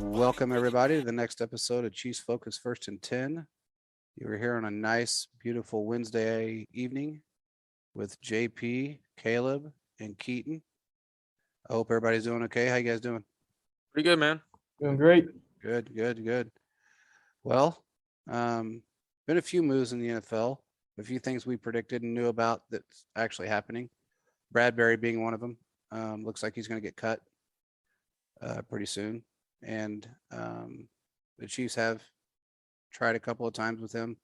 Welcome, everybody, to the next episode of Chiefs Focus First and 10. You are here on a nice, beautiful Wednesday evening with JP, Caleb, and Keaton. I hope everybody's doing okay. How you guys doing? Pretty good, man. Doing great. Good. Well, been a few moves in the NFL, a few things we predicted and knew about that's actually happening. Bradbury being one of them. Looks like he's going to get cut pretty soon. And the Chiefs have tried a couple of times with him.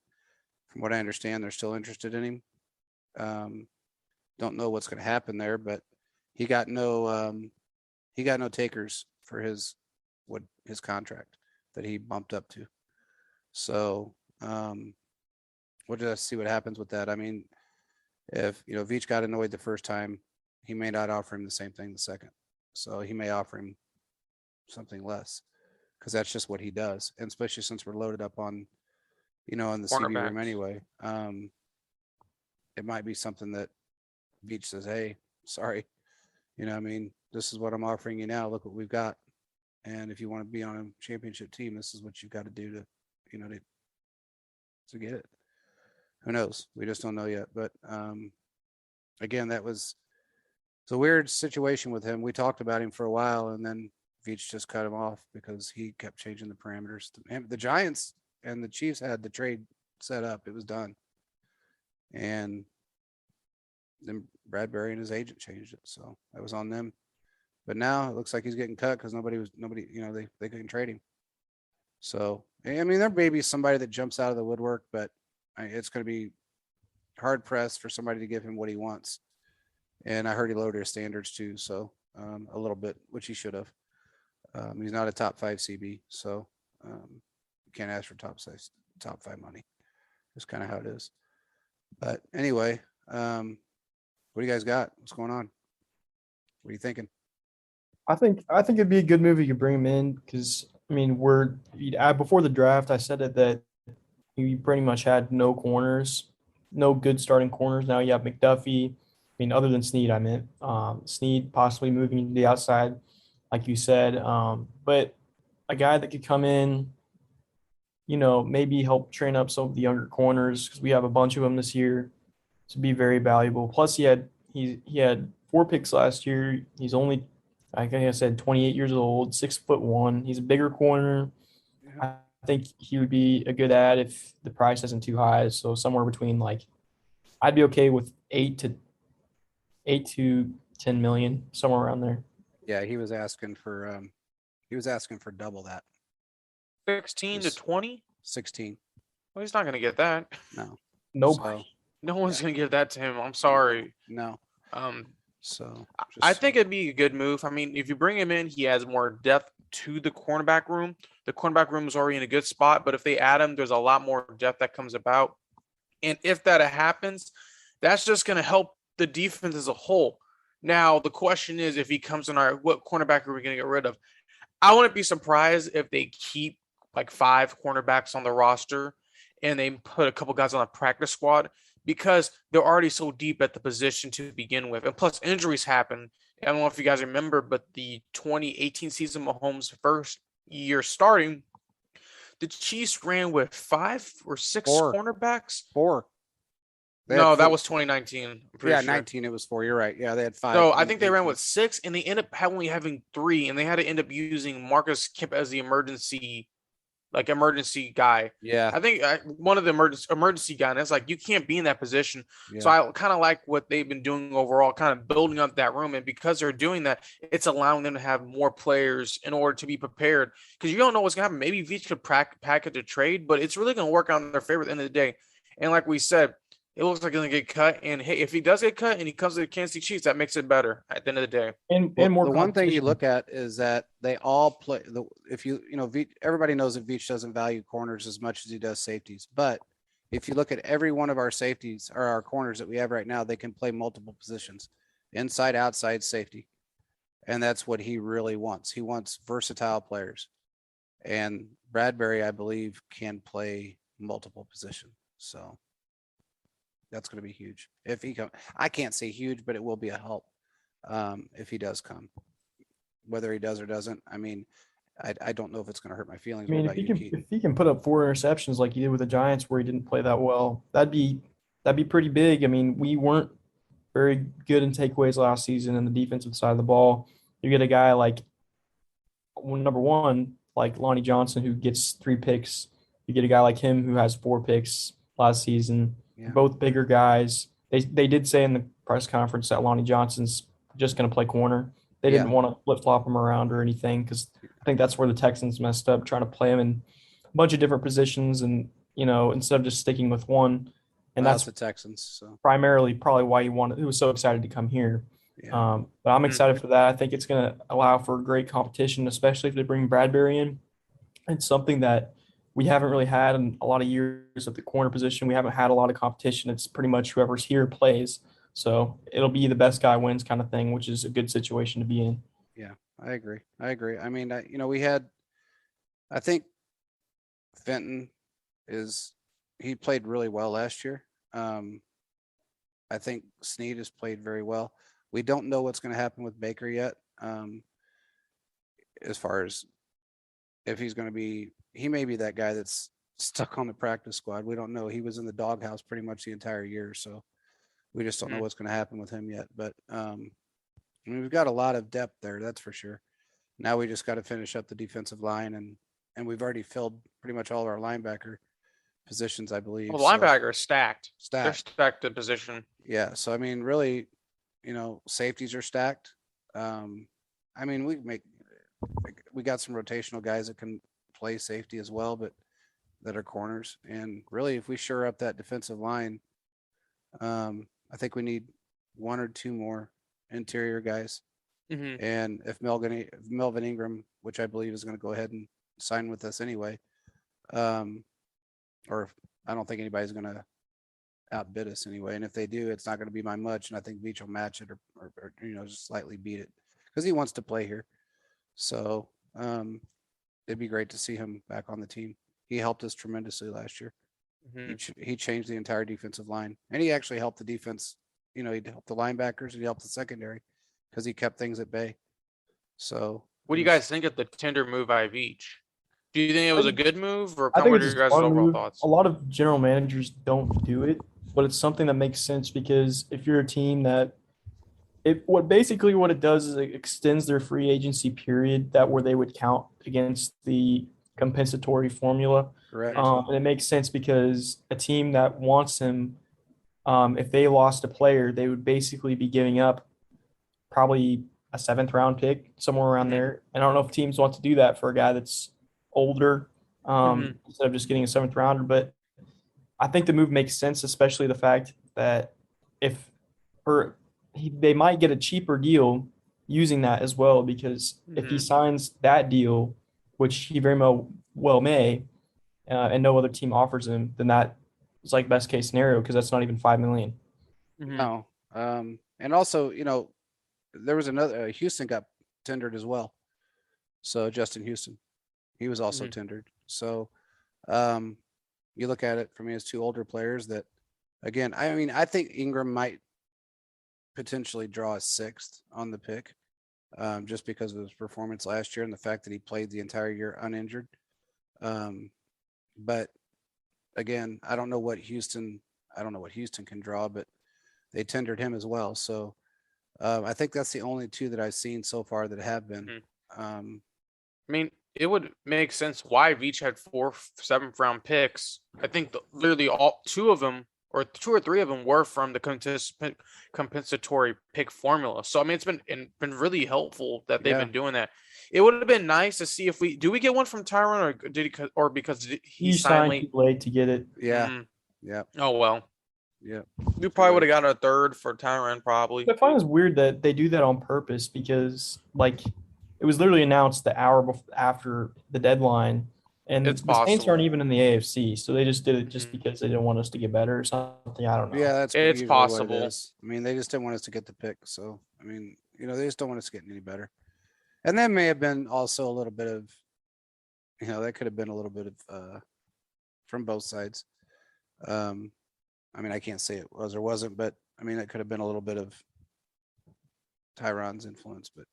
From what I understand, they're still interested in him. Don't know what's going to happen there, but he got no takers for his contract that he bumped up to. So we'll just see what happens with that. I mean, if Veach got annoyed the first time, he may not offer him the same thing the second. So he may offer him something less, because that's just what he does. And especially since we're loaded up on, in the CB room anyway, it might be something that Veach says, "Hey, sorry, this is what I'm offering you now. Look what we've got. And if you want to be on a championship team, this is what you've got to do to get it." Who knows? We just don't know yet. But again, it's a weird situation with him. We talked about him for a while, and then Veach just cut him off because he kept changing the parameters. The Giants and the Chiefs had the trade set up. It was done. And then Bradbury and his agent changed it. So that was on them. But now it looks like he's getting cut because nobody, they couldn't trade him. So, I mean, there may be somebody that jumps out of the woodwork, but it's going to be hard pressed for somebody to give him what he wants. And I heard he lowered his standards too. So a little bit, which he should have. He's not a top 5 CB, so you can't ask for top 5 money. That's kind of how it is. But anyway, what do you guys got? What's going on? What are you thinking? I think it'd be a good move if you bring him in because before the draft I said that you pretty much had no corners, no good starting corners. Now you have McDuffie. Other than Snead, I meant Snead possibly moving to the outside, like you said. But a guy that could come in, maybe help train up some of the younger corners because we have a bunch of them this year to be very valuable. Plus, he had 4 picks last year. He's only, I think I said, 28 years old, 6'1". He's a bigger corner. I think he would be a good ad if the price isn't too high. So somewhere between I'd be okay with 8 to 10 million, somewhere around there. Yeah, he was asking for double that. 16 to 20? 16. Well, he's not going to get that. No. Nobody. No one's going to give that to him. I'm sorry. No. I think it'd be a good move. I mean, if you bring him in, he has more depth to the cornerback room. The cornerback room is already in a good spot, but if they add him, there's a lot more depth that comes about. And if that happens, that's just going to help the defense as a whole. Now, the question is, if he comes in, what cornerback are we going to get rid of? I wouldn't be surprised if they keep 5 cornerbacks on the roster and they put a couple guys on the practice squad because they're already so deep at the position to begin with. And plus, injuries happen. I don't know if you guys remember, but the 2018 season, Mahomes' first year starting, the Chiefs ran with 5 or 6 cornerbacks. 4. No, that was 2019. Yeah, 19. It was 4. You're right. Yeah, they had 5. So I think they ran with 6, and they ended up only having 3, and they had to end up using Marcus Kemp as the emergency guy. Yeah, I think one of the emergency guy. And it's you can't be in that position. Yeah. So I kind of like what they've been doing overall, kind of building up that room. And because they're doing that, it's allowing them to have more players in order to be prepared. Because you don't know what's going to happen. Maybe Veach could package a trade, but it's really going to work out in their favor at the end of the day. And like we said, it looks like he's going to get cut. And hey, if he does get cut and he comes to the Kansas City Chiefs, that makes it better at the end of the day. And more. The one thing you look at is that they all play. Everybody knows that Veach doesn't value corners as much as he does safeties. But if you look at every one of our safeties or our corners that we have right now, they can play multiple positions, inside, outside, safety. And that's what he really wants. He wants versatile players. And Bradbury, I believe, can play multiple positions. So that's going to be huge. If he comes, I can't say huge, but it will be a help if he does come. Whether he does or doesn't, I mean, I don't know if it's going to hurt my feelings. I mean, What about you, Keith? if he can put up 4 interceptions like he did with the Giants, where he didn't play that well, that'd be pretty big. I mean, we weren't very good in takeaways last season in the defensive side of the ball. You get a guy like number one, like Lonnie Johnson, who gets 3 picks. You get a guy like him who has 4 picks last season. Yeah. Both bigger guys. They did say in the press conference that Lonnie Johnson's just going to play corner. They didn't want to flip flop him around or anything, because I think that's where the Texans messed up, trying to play him in a bunch of different positions, and instead of just sticking with one. And that's the Texans. So primarily probably why he was so excited to come here. yeah. But I'm excited for that. I think it's going to allow for great competition, especially if they bring Bradbury in. It's something that we haven't really had in a lot of years at the corner position. We haven't had a lot of competition. It's pretty much whoever's here plays. So it'll be the best guy wins kind of thing, which is a good situation to be in. Yeah, I agree. I mean, I think Fenton he played really well last year. I think Snead has played very well. We don't know what's going to happen with Baker yet. As far as if he's going to be, he may be that guy that's stuck on the practice squad. We don't know. He was in the doghouse pretty much the entire year. So we just don't know what's going to happen with him yet. But I mean, we've got a lot of depth there. That's for sure. Now we just got to finish up the defensive line, and we've already filled pretty much all of our linebacker positions, I believe. Well, linebacker is stacked. They're Stacked. stacked in position. Yeah. So, I mean, really, safeties are stacked. I mean, we got some rotational guys that can play safety as well, but that are corners. And really, if we shore up that defensive line, I think we need 1 or 2 more interior guys. Mm-hmm. And if Melvin Ingram, which I believe is going to go ahead and sign with us anyway, or I don't think anybody's going to outbid us anyway. And if they do, it's not going to be by much. And I think Veach will match it or just slightly beat it because he wants to play here. So it'd be great to see him back on the team. He helped us tremendously last year. Mm-hmm. He changed the entire defensive line, and he actually helped the defense. He helped the linebackers and he helped the secondary because he kept things at bay. So what do you guys think of the tender move by Veach? Do you think it was a good move, or what are your guys' overall thoughts? A lot of general managers don't do it, but it's something that makes sense because if you're a team that what it does is it extends their free agency period that where they would count against the compensatory formula. Correct. And it makes sense because a team that wants him, if they lost a player, they would basically be giving up probably a 7th round pick, somewhere around there. And I don't know if teams want to do that for a guy that's older, instead of just getting a 7th rounder. But I think the move makes sense, especially the fact that they might get a cheaper deal using that as well, because if he signs that deal, which he very well may, and no other team offers him, then that is like best case scenario because that's not even $5 million. No. And also, there was another Houston got tendered as well. So Justin Houston, he was also tendered. So you look at it for me as 2 older players that, again, I mean, I think Ingram might potentially draw a 6th on the pick, just because of his performance last year and the fact that he played the entire year uninjured. But again, I don't know what Houston can draw, but they tendered him as well. So I think that's the only 2 that I've seen so far that have been. I mean, it would make sense why Veach had 4 7th round picks. I think literally all 2 of them, or 2 or 3 of them, were from the compensatory pick formula. So I mean, it's been really helpful that they've been doing that. It would have been nice to see if we get one from Tyron, or because he signed late to get it. Yeah. Yeah. Oh well. Yeah. We probably would have got a 3rd for Tyron probably. I find it weird that they do that on purpose because it was literally announced the hour after the deadline, and the Saints aren't even in the AFC, so they just did it just because they didn't want us to get better or something. I don't know. Yeah, it's possible. I mean, they just didn't want us to get the pick. So, I mean, they just don't want us to get any better. And that may have been also a little bit of, that could have been a little bit of from both sides. I mean, I can't say it was or wasn't, but I mean, it could have been a little bit of Tyron's influence. But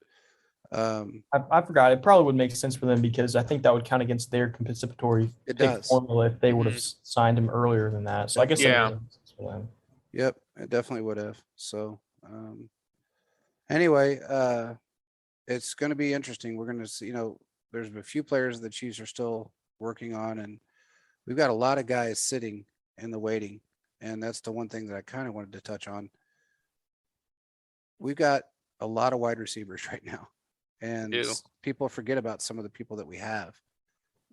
I forgot. It probably would make sense for them because I think that would count against their compensatory It pick does. formula if they would have Mhm. signed him earlier than that. So I guess that Yeah. does make sense for them. Yep, it definitely would have. So anyway, it's going to be interesting. We're going to see, there's a few players the Chiefs are still working on, and we've got a lot of guys sitting in the waiting. And that's the one thing that I kind of wanted to touch on. We've got a lot of wide receivers right now, and Ew. people forget about some of the people that we have.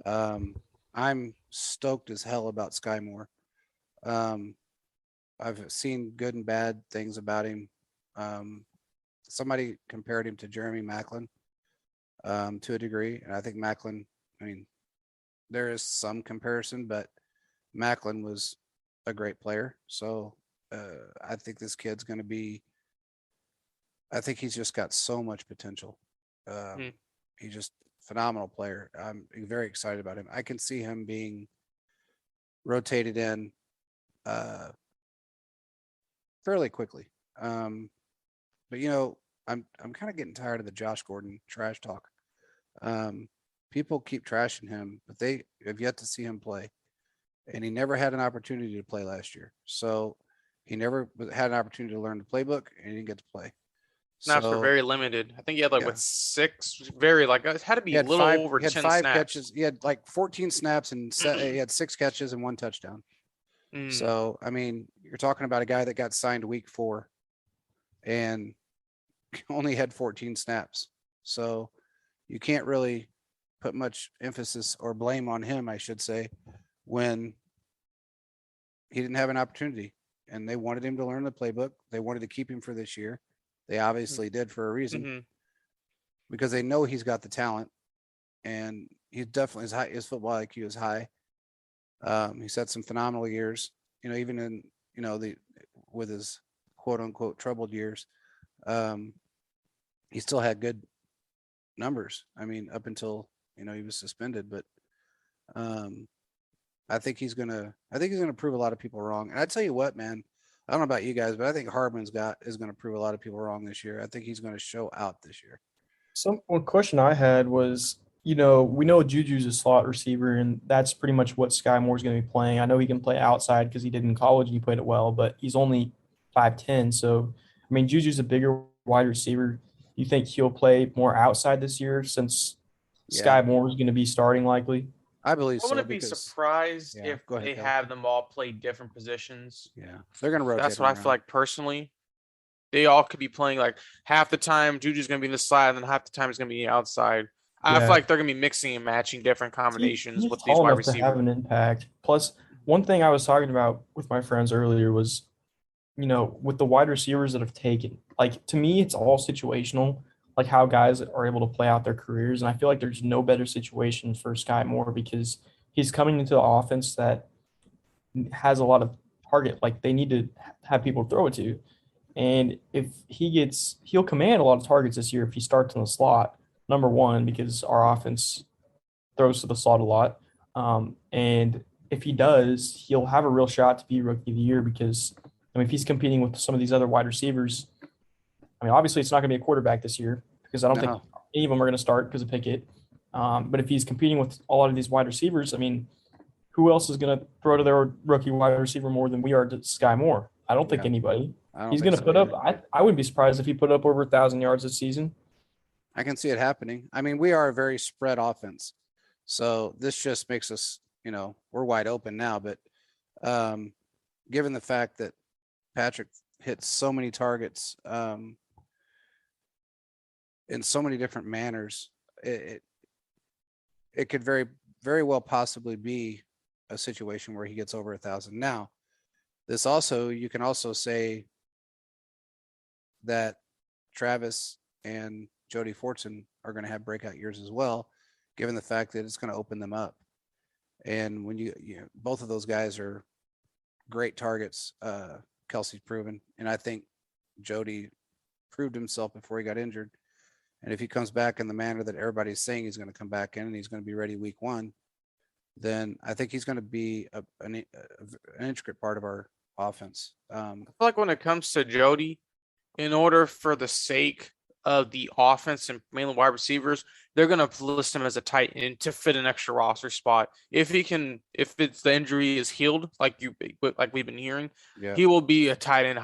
I'm stoked as hell about Sky Moore. I've seen good and bad things about him. Somebody compared him to Jeremy Maclin to a degree, and I think Maclin. I mean, there is some comparison, but Maclin was a great player. So I think this kid's going to be. I think he's just got so much potential. He's just phenomenal player. I'm very excited about him. I can see him being rotated in fairly quickly. But I'm kind of getting tired of the Josh Gordon trash talk. People keep trashing him, but they have yet to see him play, and he never had an opportunity to play last year. So he never had an opportunity to learn the playbook, and he didn't get to play. Snaps were So very limited. I think he had like yeah. what 6, very like it had to be he a had little five. over He had 10 5 snaps. catches. He had like 14 snaps, and he had 6 catches and 1 touchdown. So I mean, you're talking about a guy that got signed week 4, and only had 14 snaps. So you can't really put much emphasis or blame on him, I should say, when he didn't have an opportunity. And they wanted him to learn the playbook. They wanted to keep him for this year. They obviously did for a reason, because they know he's got the talent, and he's definitely his football IQ is high. He's had some phenomenal years, even in with his quote unquote troubled years. He still had good numbers. I mean, up until he was suspended, but I think he's gonna prove a lot of people wrong. And I tell you what, man, I don't know about you guys, but I think Hardman's is gonna prove a lot of people wrong this year. I think he's gonna show out this year. One question I had was, we know Juju's a slot receiver, and that's pretty much what Sky Moore's going to be playing. I know he can play outside because he did in college and he played it well, but he's only 5'10". So, I mean, Juju's a bigger wide receiver. You think he'll play more outside this year since Sky Moore is going to be starting likely? I believe I so. wouldn't be surprised if go ahead, they Kel. have them all play different positions. Yeah, they're gonna rotate. That's what I feel like personally. They all could be playing like half the time Juju's going to be in the slide, and then half the time he's going to be outside. I feel like they're going to be mixing and matching different combinations with these wide receivers. To have an impact. Plus, one thing I was talking about with my friends earlier was, with the wide receivers that have taken, like, to me, it's all situational, like how guys are able to play out their careers. And I feel like there's no better situation for Sky Moore because he's coming into the offense that has a lot of target. Like, they need to have people to throw it to. And if he'll command a lot of targets this year if he starts in the slot, number one, because our offense throws to the slot a lot. And if he does, he'll have a real shot to be rookie of the year because, if he's competing with some of these other wide receivers, obviously it's not going to be a quarterback this year because I don't think any of them are going to start because of Pickett. But if he's competing with a lot of these wide receivers, who else is going to throw to their rookie wide receiver more than we are to Sky Moore? I don't think anybody. He's going to put up. I wouldn't be surprised if he put up over 1,000 yards this season. I can see it happening. I mean, we are a very spread offense, so this just makes us, we're wide open now. But given the fact that Patrick hits so many targets in so many different manners, it could very, very well possibly be a situation where he gets over 1,000. Now, you can also say that Travis and Jody Fortson are going to have breakout years as well, given the fact that it's going to open them up. And when both of those guys are great targets, Kelsey's proven, and I think Jody proved himself before he got injured. And if he comes back in the manner that everybody's saying he's going to come back in, and he's going to be ready week 1, then I think he's going to be an intricate part of our offense. I feel like when it comes to Jody, in order for the sake of the offense and mainly wide receivers, they're going to list him as a tight end to fit an extra roster spot. If it's the injury is healed, like we've been hearing, he will be a tight end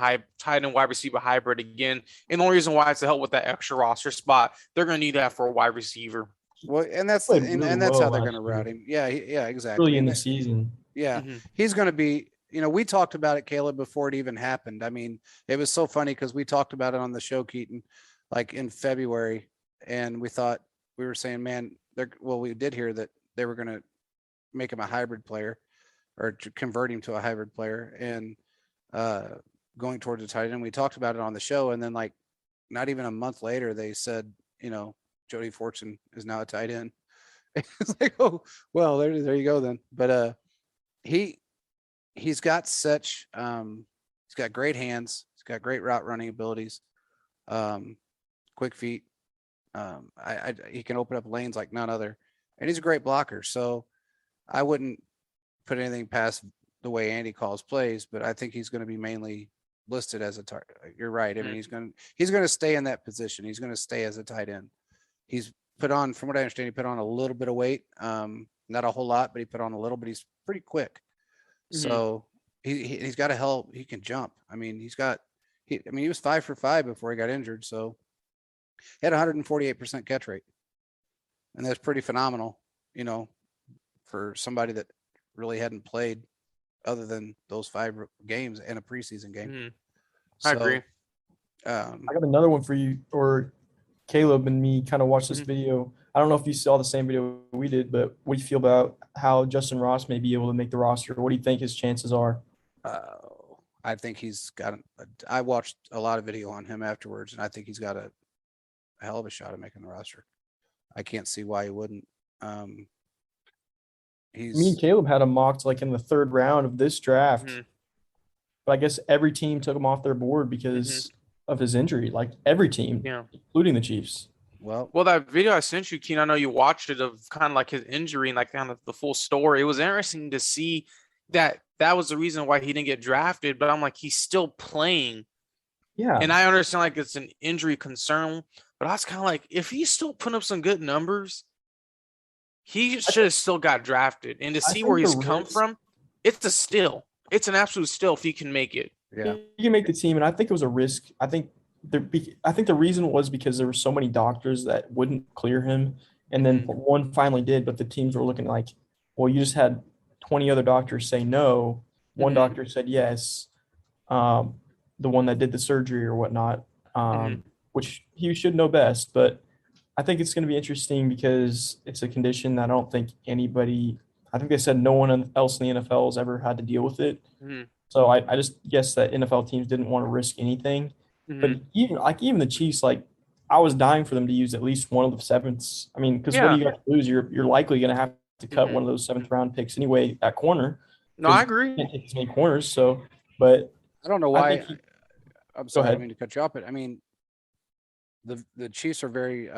wide receiver hybrid again. And the only reason why it's to help with that extra roster spot, they're going to need that for a wide receiver. Well, and that's Played really and that's well how they're last going to route year. him. Yeah, exactly. Early in the season. Yeah, he's going to be. We talked about it, Caleb, before it even happened. I mean, it was so funny because we talked about it on the show, Keaton, like in February, and we were saying, man, we did hear that they were going to make him a hybrid player or to convert him to a hybrid player and going towards a tight end. We talked about it on the show, and then like not even a month later, they said, Jody Fortune is now a tight end. It's like, oh, well, there you go then. But he's got such he's got great hands, he's got great route running abilities, quick feet. He can open up lanes like none other, and he's a great blocker. So I wouldn't put anything past the way Andy calls plays, but I think he's going to be mainly listed as a target. You're right. I mean, he's going to stay in that position. He's going to stay as a tight end. He's put on, from what I understand, he put on a little bit of weight, not a whole lot, but he put on a little, but he's pretty quick. So he's got a hell. He can jump. I mean, he was 5 for 5 before he got injured. So he had 148% catch rate, and that's pretty phenomenal, for somebody that really hadn't played other than those 5 games and a preseason game. I agree. I got another one for you, or Caleb and me kind of watched this video. I don't know if you saw the same video we did, but what do you feel about how Justin Ross may be able to make the roster? What do you think his chances are? I think he's got I watched a lot of video on him afterwards, and I think he's got a hell of a shot at making the roster. I can't see why he wouldn't. Me and Caleb had him mocked like in the 3rd round of this draft. But I guess every team took him off their board because of his injury. Like every team, including the Chiefs. Well, that video I sent you, Keen, I know you watched it, of kind of like his injury and like kind of the full story. It was interesting to see that was the reason why he didn't get drafted, but I'm like, he's still playing. Yeah. And I understand like it's an injury concern, but I was kind of like, if he's still putting up some good numbers, he should have still got drafted. And to see where he's come from, it's a steal. It's an absolute steal if he can make it. Yeah. He can make the team, and I think it was a risk. I think the reason was because there were so many doctors that wouldn't clear him, and then one finally did, but the teams were looking like, well, you just had 20 other doctors say no. One doctor said yes, the one that did the surgery or whatnot, which he should know best. But I think it's going to be interesting because it's a condition that I don't think anybody – I think they said no one else in the NFL has ever had to deal with it. So I just guess that NFL teams didn't want to risk anything. But even the Chiefs, like I was dying for them to use at least one of the 7ths. I mean, because what do you got to lose? You're likely going to have to cut one of those 7th round picks anyway at corner. No, I agree. You can't take as many corners. So, but I don't know why. I'm sorry, I ahead. didn't mean to cut you off, but I mean, the Chiefs are very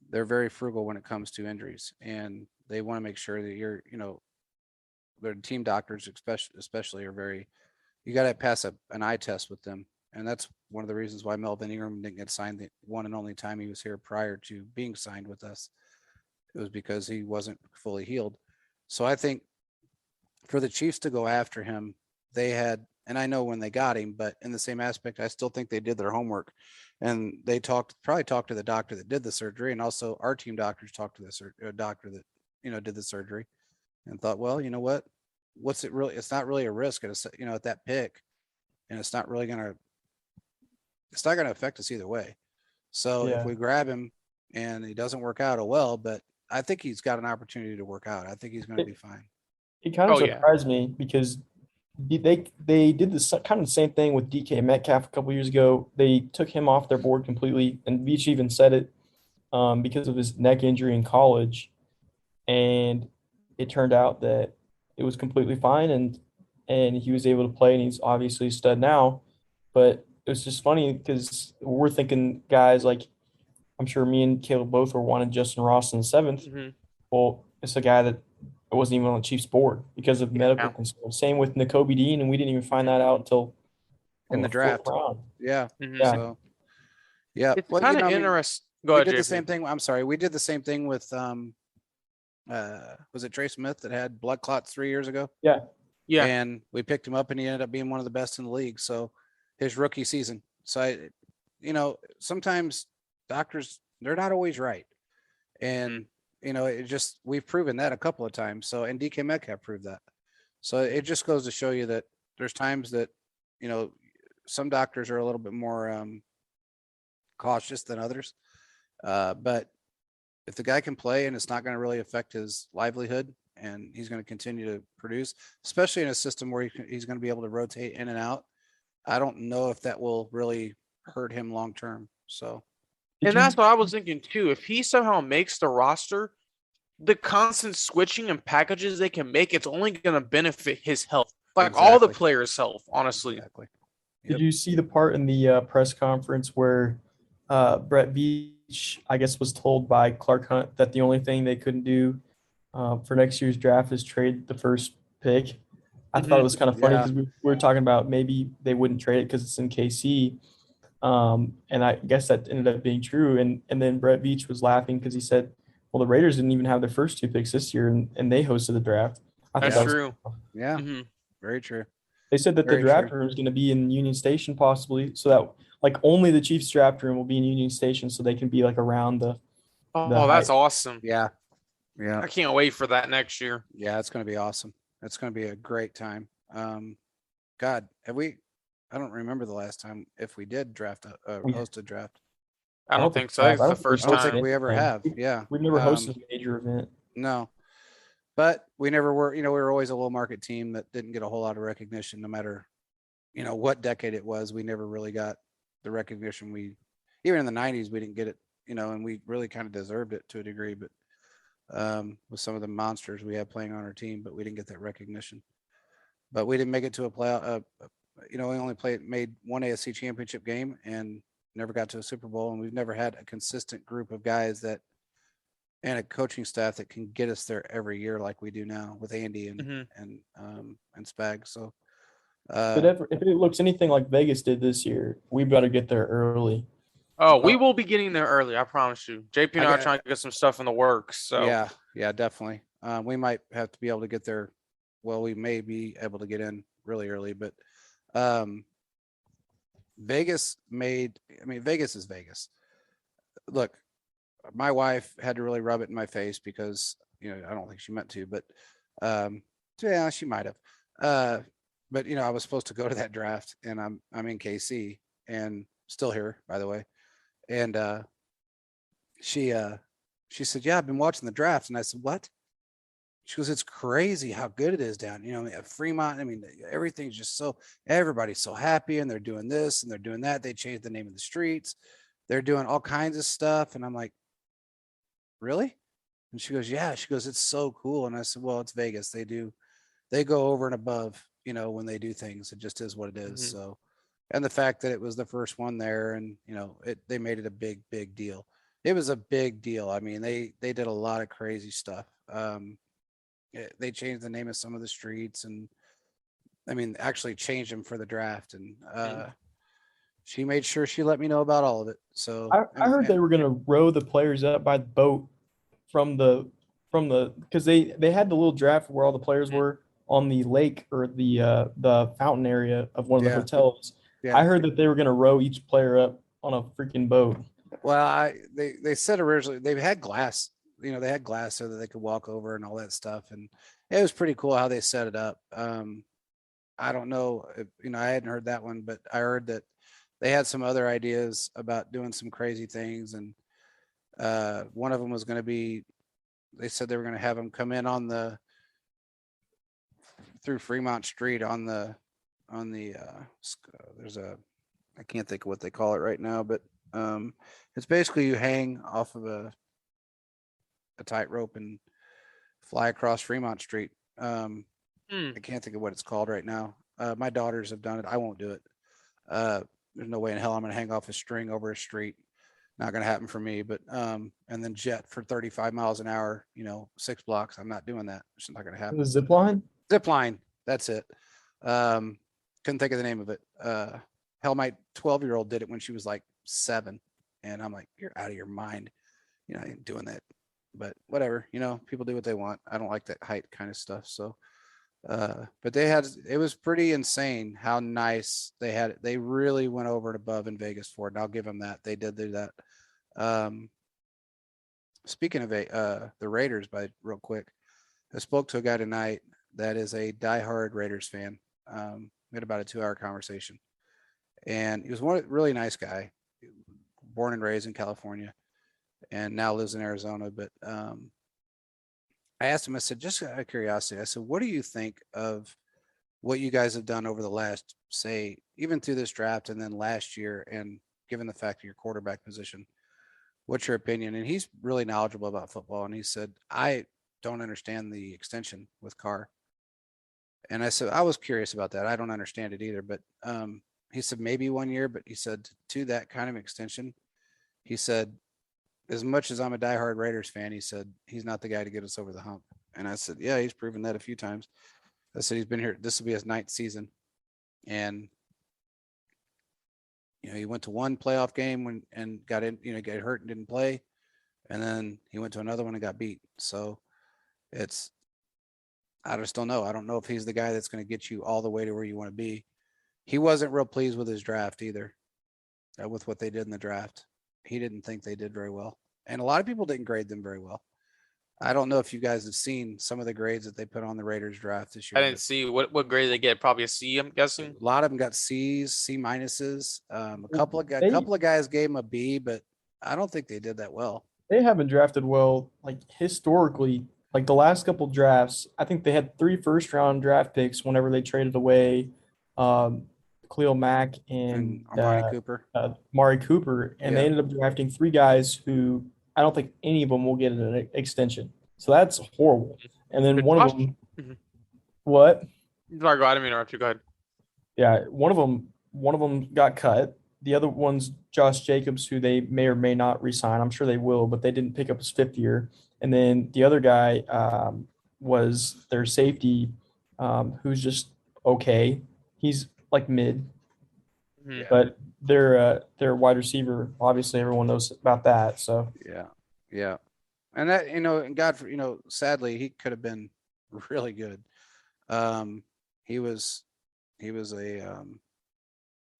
they're very frugal when it comes to injuries, and they want to make sure that their team doctors especially are very. You got to pass an eye test with them. And that's one of the reasons why Melvin Ingram didn't get signed the one and only time he was here prior to being signed with us. It was because he wasn't fully healed. So I think for the Chiefs to go after him, they had, and I know when they got him, but in the same aspect, I still think they did their homework. And they probably talked to the doctor that did the surgery. And also our team doctors talked to the doctor that, did the surgery and thought, well, you know what? What's it really? It's not really a risk at at that pick, and it's not going to affect us either way. So if we grab him and he doesn't work out, but I think he's got an opportunity to work out. I think he's going to be fine. It kind of surprised me because they did this kind of the same thing with DK Metcalf a couple years ago. They took him off their board completely, and Beach even said it because of his neck injury in college, and it turned out that it was completely fine, and he was able to play, and he's obviously a stud now. But it was just funny because we're thinking guys like, I'm sure me and Caleb both were wanting Justin Ross in the 7th. Well, it's a guy that wasn't even on the Chiefs board because of medical concerns. Same with Nakobe Dean, and we didn't even find that out until in the draft. round. Yeah. Yeah. So Yeah. It's Well, kind of I mean, interesting. Go we ahead, did the JP. same thing. I'm sorry. We did the same thing with was it Trey Smith that had blood clots 3 years ago? Yeah. Yeah. And we picked him up and he ended up being one of the best in the league. So his rookie season. So sometimes doctors, they're not always right. And it just, we've proven that a couple of times. So, and DK Metcalf proved that. So it just goes to show you that there's times that, some doctors are a little bit more cautious than others. But if the guy can play and it's not going to really affect his livelihood and he's going to continue to produce, especially in a system where he's going to be able to rotate in and out, I don't know if that will really hurt him long term. So, and that's what I was thinking too. If he somehow makes the roster, the constant switching and packages they can make, it's only going to benefit his health. Like all the players' health, honestly. Exactly. Did you see the part in the press conference where Brett Veach, I guess, was told by Clark Hunt that the only thing they couldn't do for next year's draft is trade the first pick? I thought it was kind of funny because we were talking about maybe they wouldn't trade it because it's in KC. And I guess that ended up being true. And then Brett Veach was laughing because he said, well, the Raiders didn't even have their first 2 picks this year and they hosted the draft. That's true. Yeah, very true. They said that the draft room is going to be in Union Station possibly, so that like only the Chiefs draft room will be in Union Station, so they can be like around the. That's awesome. Yeah. I can't wait for that next year. Yeah, it's going to be awesome. It's going to be a great time. God, have we? I don't remember the last time if we did host a draft. I don't think so. I think it's the first time. I don't think we ever have. Yeah, we've never hosted a major event. No. But we never were, we were always a low market team that didn't get a whole lot of recognition, no matter, what decade it was. We never really got the recognition. Even in the 90s, we didn't get it, and we really kind of deserved it to a degree. But with some of the monsters we had playing on our team, but we didn't get that recognition. But we didn't make it to a playoff. We only made one AFC championship game and never got to a Super Bowl. And we've never had a consistent group of guys and a coaching staff that can get us there every year like we do now with Andy and Spag. So but if it looks anything like Vegas did this year, we better get there early. Oh, we will be getting there early, I promise you. JP and I are trying to get some stuff in the works. So yeah, definitely. We might have to be able to get there. Well, we may be able to get in really early, but Vegas is Vegas. Look, my wife had to really rub it in my face because, I don't think she meant to, but yeah, she might have. But I was supposed to go to that draft and I'm in KC and still here, by the way. And she said, yeah, I've been watching the draft. And I said, what? She goes, it's crazy how good it is down, at Fremont. I mean, everything's just everybody's so happy and they're doing this and they're doing that. They changed the name of the streets. They're doing all kinds of stuff. And I'm like, really? And she goes, yeah. She goes, it's so cool. And I said, well, it's Vegas. They go over and above, when they do things. It just is what it is. So, and the fact that it was the first one there and, they made it a big, big deal. It was a big deal. I mean, they did a lot of crazy stuff. They changed the name of some of the streets and actually changed them for the draft. And she made sure she let me know about all of it. So I heard they were going to row the players up by the boat from the because they had the little draft where all the players were on the lake or the fountain area of one of the hotels. Yeah. I heard that they were going to row each player up on a freaking boat. Well, they said originally they had glass. They had glass so that they could walk over and all that stuff. And it was pretty cool how they set it up. I don't know if, I hadn't heard that one, but I heard that they had some other ideas about doing some crazy things. And one of them was going to be, they said they were going to have them come in through Fremont Street there's I can't think of what they call it right now, but it's basically you hang off of a tightrope and fly across Fremont Street. I can't think of what it's called right now. My daughters have done it. I won't do it. There's no way in hell I'm going to hang off a string over a street. Not going to happen for me, but and then jet for 35 miles an hour, 6 blocks. I'm not doing that. It's not going to happen. The zip line? Zip line. That's it. Couldn't think of the name of it. Hell, my 12-year-old did it when she was like 7. And I'm like, you're out of your mind. I ain't doing that. But whatever, people do what they want. I don't like that height kind of stuff. So, but it was pretty insane how nice they had it. They really went over and above in Vegas for it. And I'll give them that. They did do that. Speaking of the Raiders, real quick, I spoke to a guy tonight that is a diehard Raiders fan. We had about a 2-hour conversation, and he was one really nice guy, born and raised in California, and now lives in Arizona. But I asked him, I said, just out of curiosity, I said, what do you think of what you guys have done over the last, say, even through this draft and then last year, and given the fact of your quarterback position, what's your opinion? And he's really knowledgeable about football. And he said, I don't understand the extension with Carr. And I said, I was curious about that. I don't understand it either. But he said, maybe 1 year. But he said, to that kind of extension, he said, as much as I'm a diehard Raiders fan, he said, he's not the guy to get us over the hump. And I said, yeah, he's proven that a few times. I said, he's been here. This will be his 9th season. And, he went to one playoff game and got got hurt and didn't play. And then he went to another one and got beat. So I just don't know. I don't know if he's the guy that's going to get you all the way to where you want to be. He wasn't real pleased with his draft either, with what they did in the draft. He didn't think they did very well. And a lot of people didn't grade them very well. I don't know if you guys have seen some of the grades that they put on the Raiders draft this year. I didn't see what grade they get. Probably a C, I'm guessing. A lot of them got C's, C minuses. A couple of guys gave them a B, but I don't think they did that well. They haven't drafted well, like historically. Like the last couple drafts, I think they had 3 first-round draft picks whenever they traded away Khalil Mack and Amari Cooper, and they ended up drafting 3 guys who I don't think any of them will get an extension. So that's horrible. And then one of them, what? Sorry, go ahead. I didn't interrupt you. Go ahead. Yeah, one of them got cut. The other one's Josh Jacobs, who they may or may not resign. I'm sure they will, but they didn't pick up his 5th year. And then the other guy was their safety, who's just okay. He's like mid, but their wide receiver, obviously everyone knows about that. So yeah, and that and God, sadly he could have been really good. He was a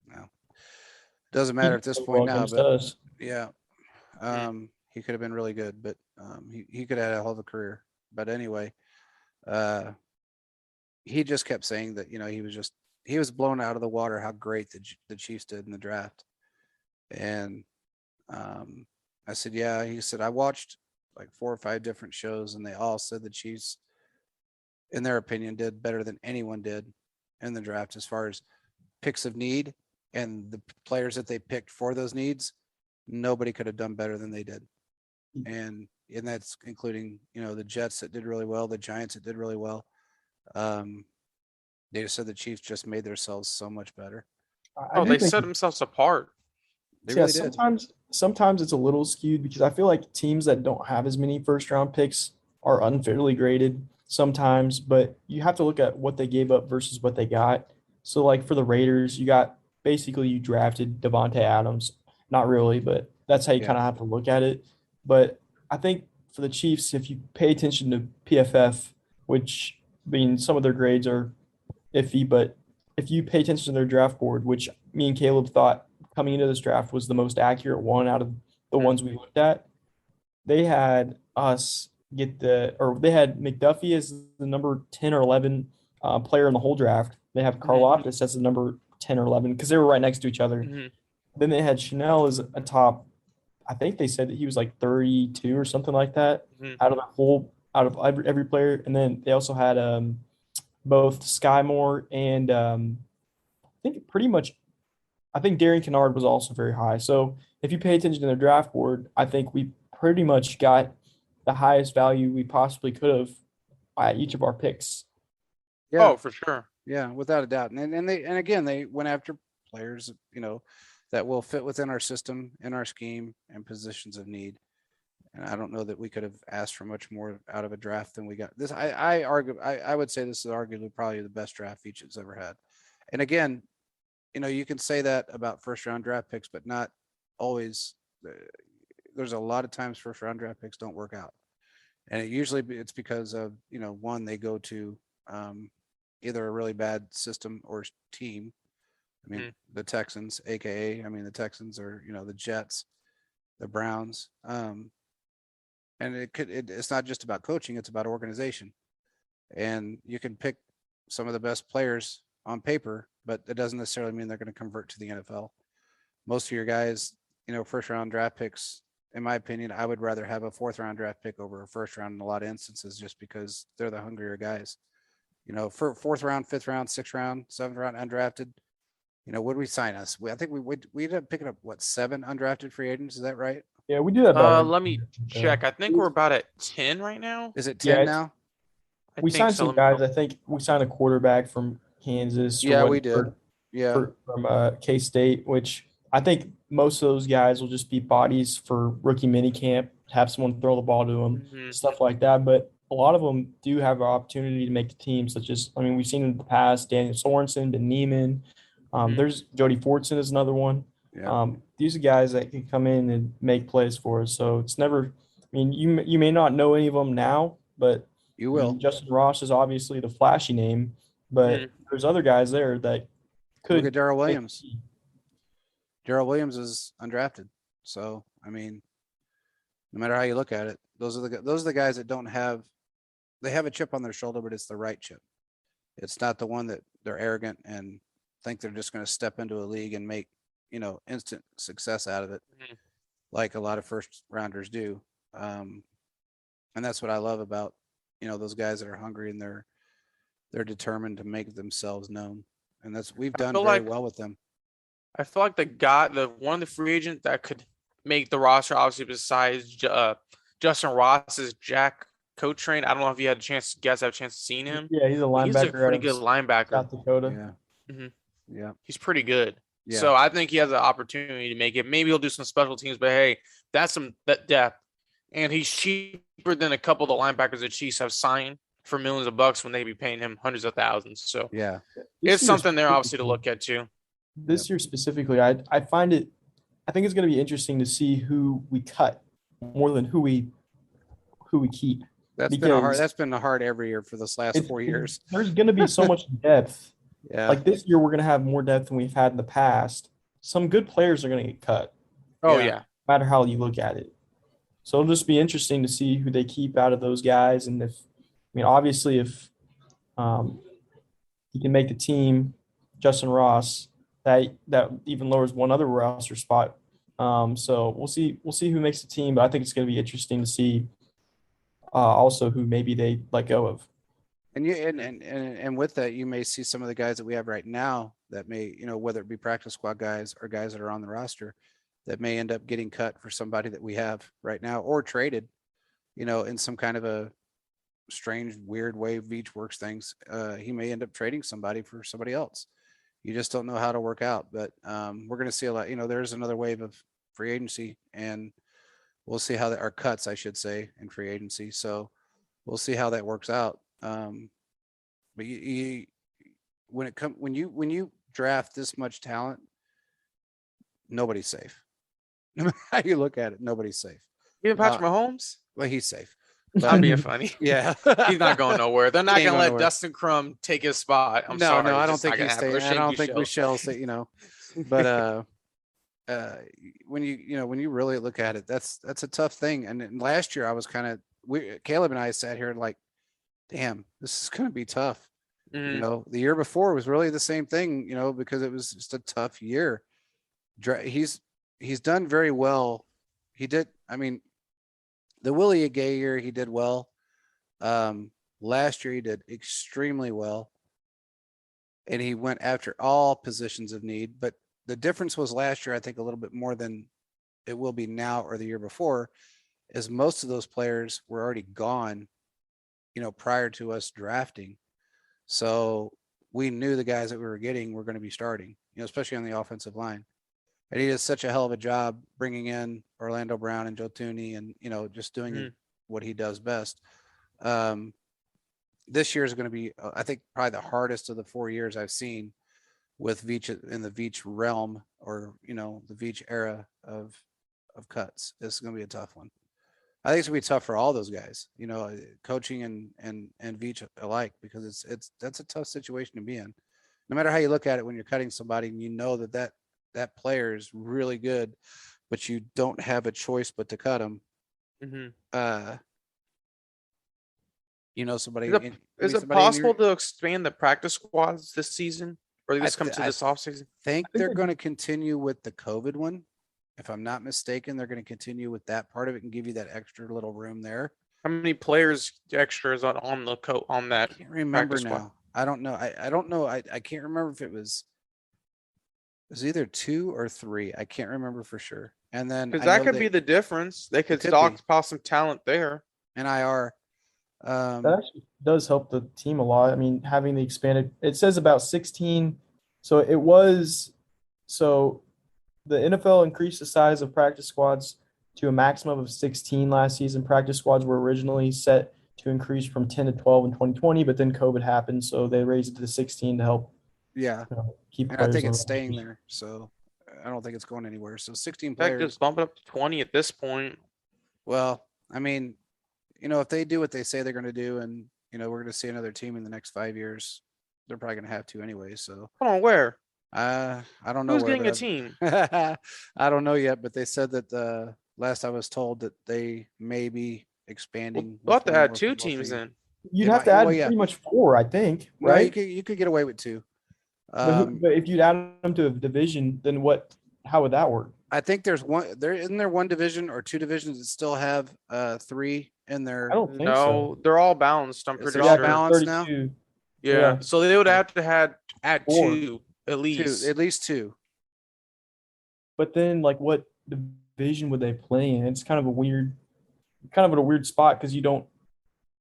well, doesn't matter at this point now, but yeah, he could have been really good, but he could have had a hell of a career. But anyway, he just kept saying that he was blown out of the water how great the Chiefs did in the draft. And I said, yeah. He said, I watched like 4 or 5 different shows, and they all said the Chiefs, in their opinion, did better than anyone did in the draft as far as picks of need and the players that they picked for those needs. Nobody could have done better than they did. And that's including, the Jets that did really well, the Giants that did really well. They just said the Chiefs just made themselves so much better. They set themselves apart. They really did. Sometimes it's a little skewed because I feel like teams that don't have as many first-round picks are unfairly graded sometimes, but you have to look at what they gave up versus what they got. So, like for the Raiders, you drafted Devontae Adams. Not really, but that's how you kind of have to look at it. But I think for the Chiefs, if you pay attention to PFF, which some of their grades are iffy, but if you pay attention to their draft board, which me and Caleb thought coming into this draft was the most accurate one out of the ones we looked at, they had us they had McDuffie as the number 10 or 11 player in the whole draft. They have Karlaftis as the number 10 or 11 because they were right next to each other. Mm-hmm. Then they had Chanel as a top. I think they said that he was like 32 or something like that out of every player. And then they also had both Sky Moore and I think Darian Kennard was also very high. So if you pay attention to their draft board, I think we pretty much got the highest value we possibly could have at each of our picks. Yeah. Oh, for sure. Yeah, without a doubt. And again, they went after players, that will fit within our system and our scheme and positions of need. And I don't know that we could have asked for much more out of a draft than we got. This, I would say this is arguably probably the best draft each has ever had. And again, you can say that about first round draft picks, but not always there's a lot of times first round draft picks don't work out, and it's because of one, they go to either a really bad system or team. I mean, the Texans, aka the Texans, or the Jets, the Browns, and it's not just about coaching; it's about organization. And you can pick some of the best players on paper, but it doesn't necessarily mean they're going to convert to the NFL. Most of your guys, first round draft picks, in my opinion, I would rather have a fourth round draft pick over a first round in a lot of instances, just because they're the hungrier guys. For fourth round, fifth round, sixth round, seventh round undrafted. What did we sign us? I think we ended up picking up 7 undrafted free agents. Is that right? Yeah, we do that better. Let me check. I think we're about at 10 right now. Is it 10 now? We signed some guys. I think we signed a quarterback from Kansas. Yeah, we did. From K-State, which I think most of those guys will just be bodies for rookie minicamp, have someone throw the ball to them, stuff like that. But a lot of them do have an opportunity to make the team, such as, we've seen in the past, Daniel Sorensen, Ben Neiman. There's Jody Fortson is another one. Yeah. These are guys that can come in and make plays for us. So it's never, you may not know any of them now, but you will. Justin Ross is obviously the flashy name, but there's other guys there that could. Look at Darrell Williams. Darrell Williams is undrafted. So, no matter how you look at it, those are the guys that they have a chip on their shoulder, but it's the right chip. It's not the one that they're arrogant and think they're just going to step into a league and make, instant success out of it, like a lot of first rounders do. And that's what I love about, those guys that are hungry and they're determined to make themselves known. And we've done very well with them. I feel like the one of the free agents that could make the roster, obviously, besides Justin Ross, is Jack Cotrain. I don't know if you had have a chance to see him. Yeah, he's a linebacker. He's a pretty good linebacker. South Dakota. Yeah. Yeah. He's pretty good. Yeah. So I think he has an opportunity to make it. Maybe he'll do some special teams, but hey, that's that depth. And he's cheaper than a couple of the linebackers the Chiefs have signed for millions of bucks when they be paying him hundreds of thousands. So yeah, it's something there obviously to look at too. This year specifically, I think it's going to be interesting to see who we cut more than who we keep. That's been hard every year for this last 4 years. There's going to be so much depth. Yeah. Like this year, we're going to have more depth than we've had in the past. Some good players are going to get cut. Oh, yeah. No matter how you look at it. So it'll just be interesting to see who they keep out of those guys. And obviously, if he can make the team, Justin Ross, that even lowers one other roster spot. So we'll see who makes the team. But I think it's going to be interesting to see also who maybe they let go of. And with that, you may see some of the guys that we have right now that may, whether it be practice squad guys or guys that are on the roster, that may end up getting cut for somebody that we have right now or traded, in some kind of a strange, weird way Veach works things. He may end up trading somebody for somebody else. You just don't know how to work out. But we're going to see a lot. There's another wave of free agency, and we'll see how our cuts, I should say, in free agency. So we'll see how that works out. But when you draft this much talent, nobody's safe. No matter how you look at it, nobody's safe. Even Patrick Mahomes? Well, he's safe. I'm being funny. Yeah. He's not going nowhere. They're not going to let Dustin Crum take his spot. No, I don't think he's staying. I don't think Michelle's, but when you really look at it, that's a tough thing. And last year I was Caleb and I sat here and like, damn, this is going to be tough. The year before was really the same thing, because it was just a tough year. He's done very well. He did. The Willie Gay year, he did well. Last year he did extremely well. And he went after all positions of need. But the difference was last year, I think a little bit more than it will be now or the year before, is most of those players were already gone, prior to us drafting. So we knew the guys that we were getting were going to be starting, especially on the offensive line. And he did such a hell of a job bringing in Orlando Brown and Joe Thuney and, just doing what he does best. This year is going to be, I think, probably the hardest of the 4 years I've seen with Veach in the Veach realm or, the Veach era of of cuts. This is going to be a tough one. I think it's going to be tough for all those guys, coaching and Veach alike, because that's a tough situation to be in. No matter how you look at it, when you're cutting somebody and you know that player is really good, but you don't have a choice but to cut him. Somebody. Is it possible to expand the practice squads this season, or at least come to this offseason? I think they're going to continue with the COVID one. If I'm not mistaken, they're going to continue with that part of it and give you that extra little room there. How many players extras on that? I can't remember now. Squad? I don't know. I don't know. I can't remember if it was either 2 or 3. I can't remember for sure. And then because that could be the difference. They could stockpile some talent there. And IR. That actually does help the team a lot. I mean, having the expanded, it says about 16. So the NFL increased the size of practice squads to a maximum of 16 last season. Practice squads were originally set to increase from 10 to 12 in 2020, but then COVID happened, so they raised it to 16 to help. Yeah, keep. And I think it's staying there, so I don't think it's going anywhere. So 16 players. Just bump it up to 20 at this point. Well, I mean, if they do what they say they're going to do, and we're going to see another team in the next 5 years, they're probably going to have to anyway. So. Come on, where? I don't know. Who's getting a team? I don't know yet, but they said that last I was told that they may be expanding. We'll have to add 2 teams in. You'd have to add pretty much 4, I think, right? No, you could get away with 2. But if you'd add them to a division, then how would that work? I think there's one. Isn't there one division or 2 divisions that still have 3 in there? I don't think so. They're all balanced. I'm pretty sure. All sure. balanced now. Yeah. So they would have to add 2 at least. 2, at least 2. But then, what division would they play in? It's kind of a weird spot because you don't.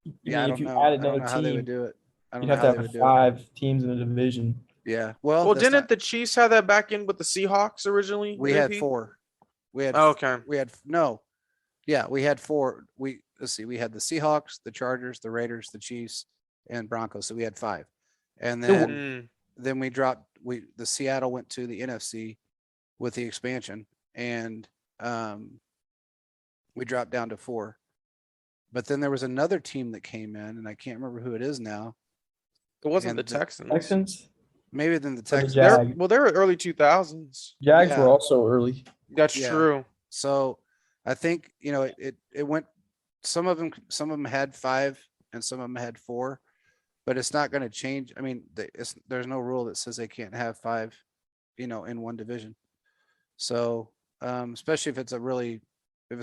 If you add another team, how they would do it. You'd have to have 5 teams in a division. Yeah. Well, didn't the Chiefs have that back in with the Seahawks originally? We had 4. We had okay. We had no. Yeah, we had 4. Let's see. We had the Seahawks, the Chargers, the Raiders, the Chiefs, and Broncos. So we had 5. And then we dropped. The Seattle went to the NFC with the expansion, and we dropped down to 4. But then there was another team that came in, and I can't remember who it is now. It wasn't the Texans. Texans? Maybe then the Texans. They were early 2000s. Jags were also early. That's true. So I think it went. Some of them had 5, and some of them had 4, but it's not going to change. I mean, there's no rule that says they can't have 5, in one division. So especially if it's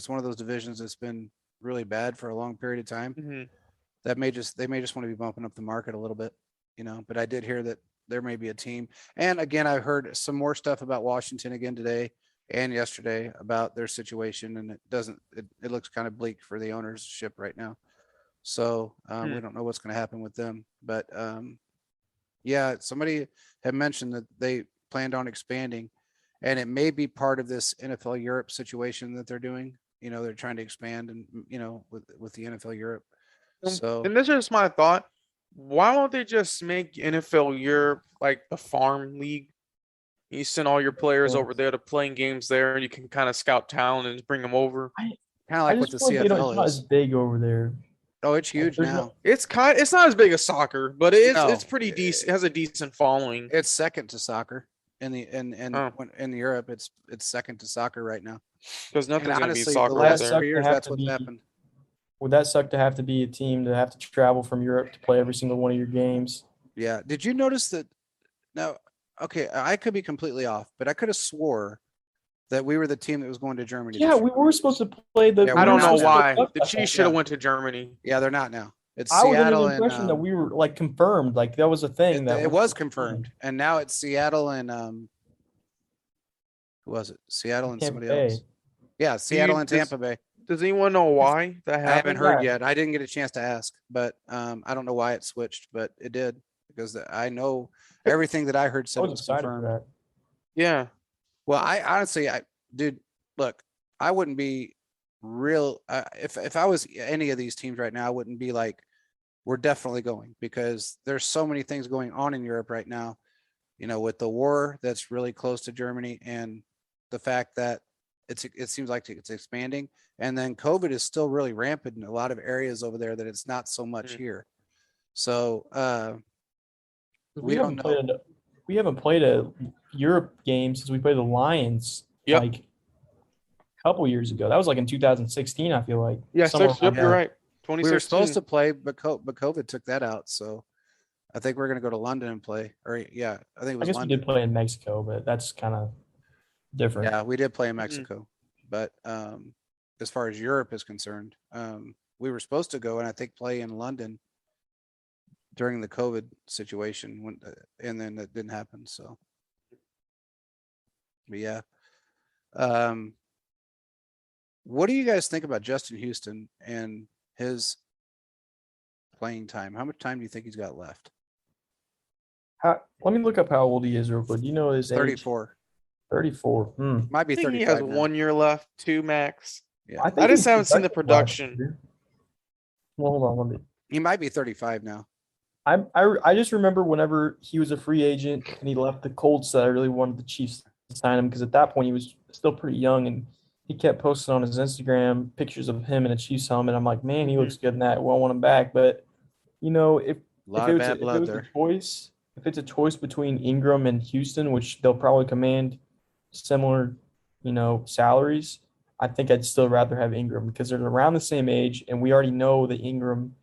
one of those divisions that's been really bad for a long period of time, they may just want to be bumping up the market a little bit, But I did hear that there may be a team, and again, I heard some more stuff about Washington again today and yesterday about their situation, and it looks kind of bleak for the ownership right now. So we don't know what's going to happen with them, but somebody had mentioned that they planned on expanding, and it may be part of this NFL Europe situation that they're doing. They're trying to expand, and with the NFL Europe. So, and this is my thought: why don't they just make NFL Europe like the farm league? You send all your players over there to playing games there, and you can kind of scout talent and bring them over. Kind of like what the CFL is. It's not as big over there. Oh, it's huge now. It's not as big as soccer, but it's pretty decent. It has a decent following. It's second to soccer in Europe. It's second to soccer right now. Because nothing's going to be soccer. The last 3 years, that's what's happened. Would that suck to have to be a team to have to travel from Europe to play every single one of your games? Yeah. Did you notice that? Now, okay, I could be completely off, but I could have swore that we were the team that was going to Germany. Yeah, we were supposed to play the. I don't know why. The Chiefs should have went to Germany. Yeah, they're not now. It's I Seattle was under the impression that we were confirmed. That was a thing. It was confirmed, and now it's Seattle and who was it? Seattle and somebody else. Yeah, Seattle and Tampa Bay. Does anyone know why that happened? I haven't heard yet. I didn't get a chance to ask, but I don't know why it switched, but it did, because I know everything that I heard said it was confirmed. Yeah. Well, I honestly, dude, look, I wouldn't be real if I was any of these teams right now. I wouldn't be like, we're definitely going, because there's so many things going on in Europe right now. With the war that's really close to Germany, and the fact that it seems like it's expanding, and then COVID is still really rampant in a lot of areas over there that it's not so much here. So we don't know. We haven't played a Europe game since we played the Lions like a couple years ago. That was like in 2016, I feel like. Yeah, you're right. 2016. We were supposed to play, but COVID took that out. So I think we're going to go to London and play. Or I think it was. I guess London. we did play in Mexico, but that's kind of different. Yeah, we did play in Mexico, but as far as Europe is concerned, we were supposed to go and I think play in London during the COVID situation and then that didn't happen. So, but yeah. What do you guys think about Justin Houston and his playing time? How much time do you think he's got left? Let me look up how old he is real quick. Do you know his 34. age? 34. Might be 35. He has now. 1 year left, 2 max. Yeah. I just haven't seen the production. Well, hold on. He might be 35 now. I just remember whenever he was a free agent and he left the Colts that I really wanted the Chiefs to sign him because at that point he was still pretty young and he kept posting on his Instagram pictures of him in a Chiefs helmet. I'm like, man, he looks good in that. Well, I want him back. But, if it's a choice between Ingram and Houston, which they'll probably command similar, salaries, I think I'd still rather have Ingram because they're around the same age and we already know that Ingram,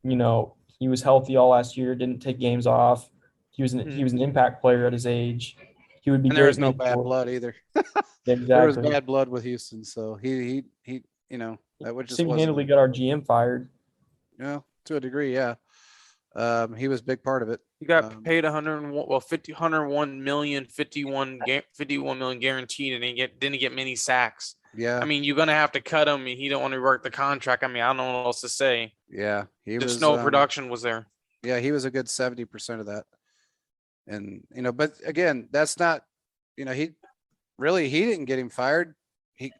he was healthy all last year, didn't take games off. He was an impact player at his age. He would be. And there was no bad blood either. Exactly. There was bad blood with Houston, so he that would just single-handedly got our GM fired. Yeah, to a degree, yeah. He was a big part of it. He got paid 101 million, 51 million guaranteed, and he didn't get many sacks. Yeah. I mean, you're gonna have to cut him, and he don't want to work the contract. I mean, I don't know what else to say. Yeah, Just no production was there. Yeah, he was a good 70% of that. And but again, that's not, he didn't get him fired. He,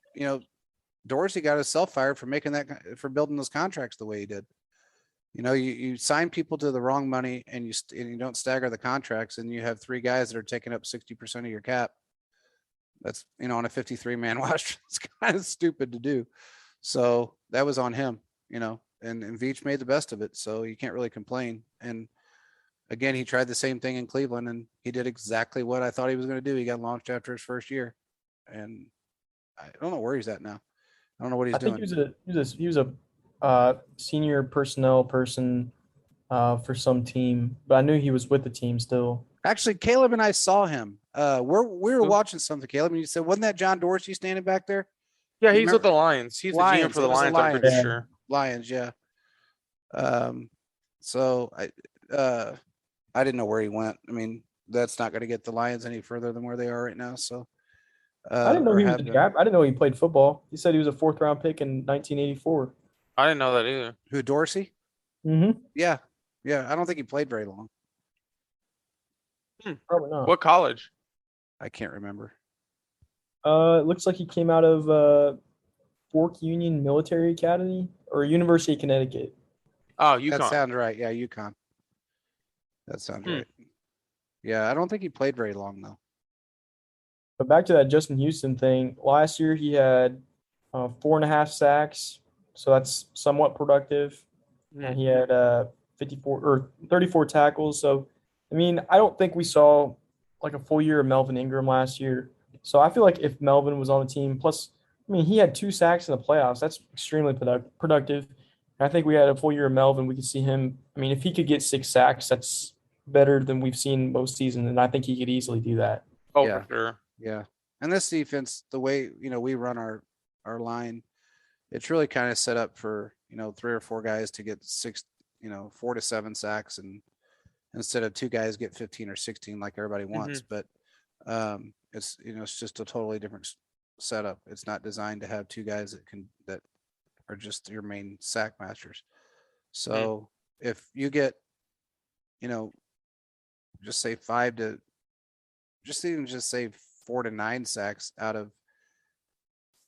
Dorsey got himself fired for building those contracts the way he did. You sign people to the wrong money and you don't stagger the contracts and you have 3 guys that are taking up 60% of your cap. That's, on a 53-man roster. It's kind of stupid to do. So that was on him, and Veach made the best of it. So you can't really complain. And again, he tried the same thing in Cleveland and he did exactly what I thought he was going to do. He got launched after his first year and I don't know where he's at now. I don't know what he's doing. He was a senior personnel person for some team, but I knew he was with the team still. Actually, Caleb and I saw him. We were watching something, Caleb, and you said, wasn't that John Dorsey standing back there? Yeah, he's with the Lions. He's the GM for the Lions, I'm pretty sure. Lions, yeah. So I didn't know where he went. I mean, that's not going to get the Lions any further than where they are right now. So I didn't know he was a draft. I didn't know he played football. He said he was a 4th-round pick in 1984. I didn't know that either. Who, Dorsey? Mm-hmm. Yeah. I don't think he played very long. Probably not. What college? I can't remember. It looks like he came out of Fork Union Military Academy or University of Connecticut. Oh, UConn. That sounds right. Yeah, UConn. That sounds right. Yeah, I don't think he played very long though. But back to that Justin Houston thing. Last year he had 4.5 sacks, so that's somewhat productive. And he had 34 tackles. So, I mean, I don't think we saw like a full year of Melvin Ingram last year. So I feel like if Melvin was on the team, plus, I mean, he had 2 sacks in the playoffs. That's extremely productive. And I think we had a full year of Melvin. We could see him. I mean, if he could get 6 sacks, that's better than we've seen most season. And I think he could easily do that. Oh, yeah. For sure. Yeah. And this defense, the way, we run our line, it's really kind of set up for, 3 or 4 guys to get 4 to 7 sacks and instead of 2 guys get 15 or 16 like everybody wants. But it's, it's just a totally different setup. It's not designed to have 2 guys that are just your main sack masters. So if you get, just say 4 to 9 sacks out of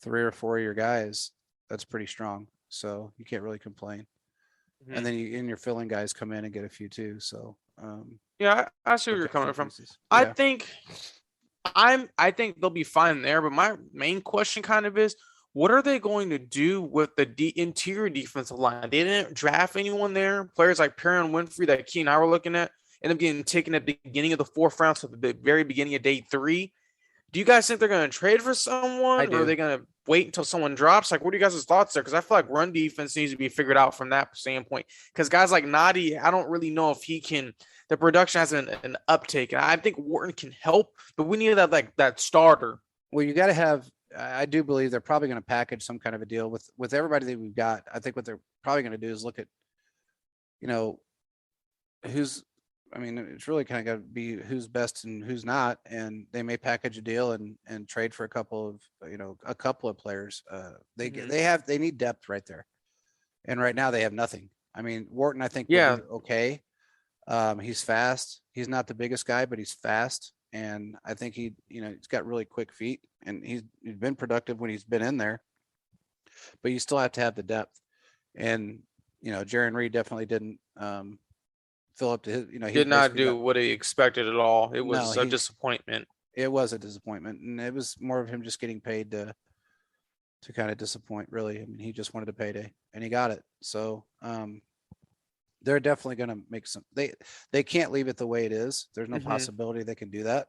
3 or 4 of your guys, that's pretty strong. So you can't really complain. And then your filling guys come in and get a few too. So yeah, I see where you're coming from. Pieces. I think I think they'll be fine there, but my main question kind of is, what are they going to do with the interior defensive line? They didn't draft anyone there. Players like Perrin Winfrey that Key and I were looking at end up getting taken at the beginning of the fourth round, so the very beginning of day 3. Do you guys think they're going to trade for someone, or are they going to wait until someone drops? Like, what are you guys' thoughts there? Because I feel like run defense needs to be figured out from that standpoint. Because guys like Nadi, I don't really know if he can. The production has an uptake, and I think Wharton can help, but we need that starter. Well, you got to have. I do believe they're probably going to package some kind of a deal with everybody that we've got. I think what they're probably going to do is look at, who's. I mean, it's really kind of got to be who's best and who's not, and they may package a deal and trade for a couple of players. They need depth right there, and right now they have nothing. I mean, Wharton, I think, will be okay. He's fast. He's not the biggest guy, but he's fast, and I think he's got really quick feet, and he's been productive when he's been in there. But you still have to have the depth, and Jaron Reed definitely didn't. Fill up to his, he did not do what he expected at all. It was a disappointment. It was a disappointment, and it was more of him just getting paid to kind of disappoint. Really, I mean, he just wanted a payday, and he got it. So they're definitely going to make some. They can't leave it the way it is. There's no possibility they can do that.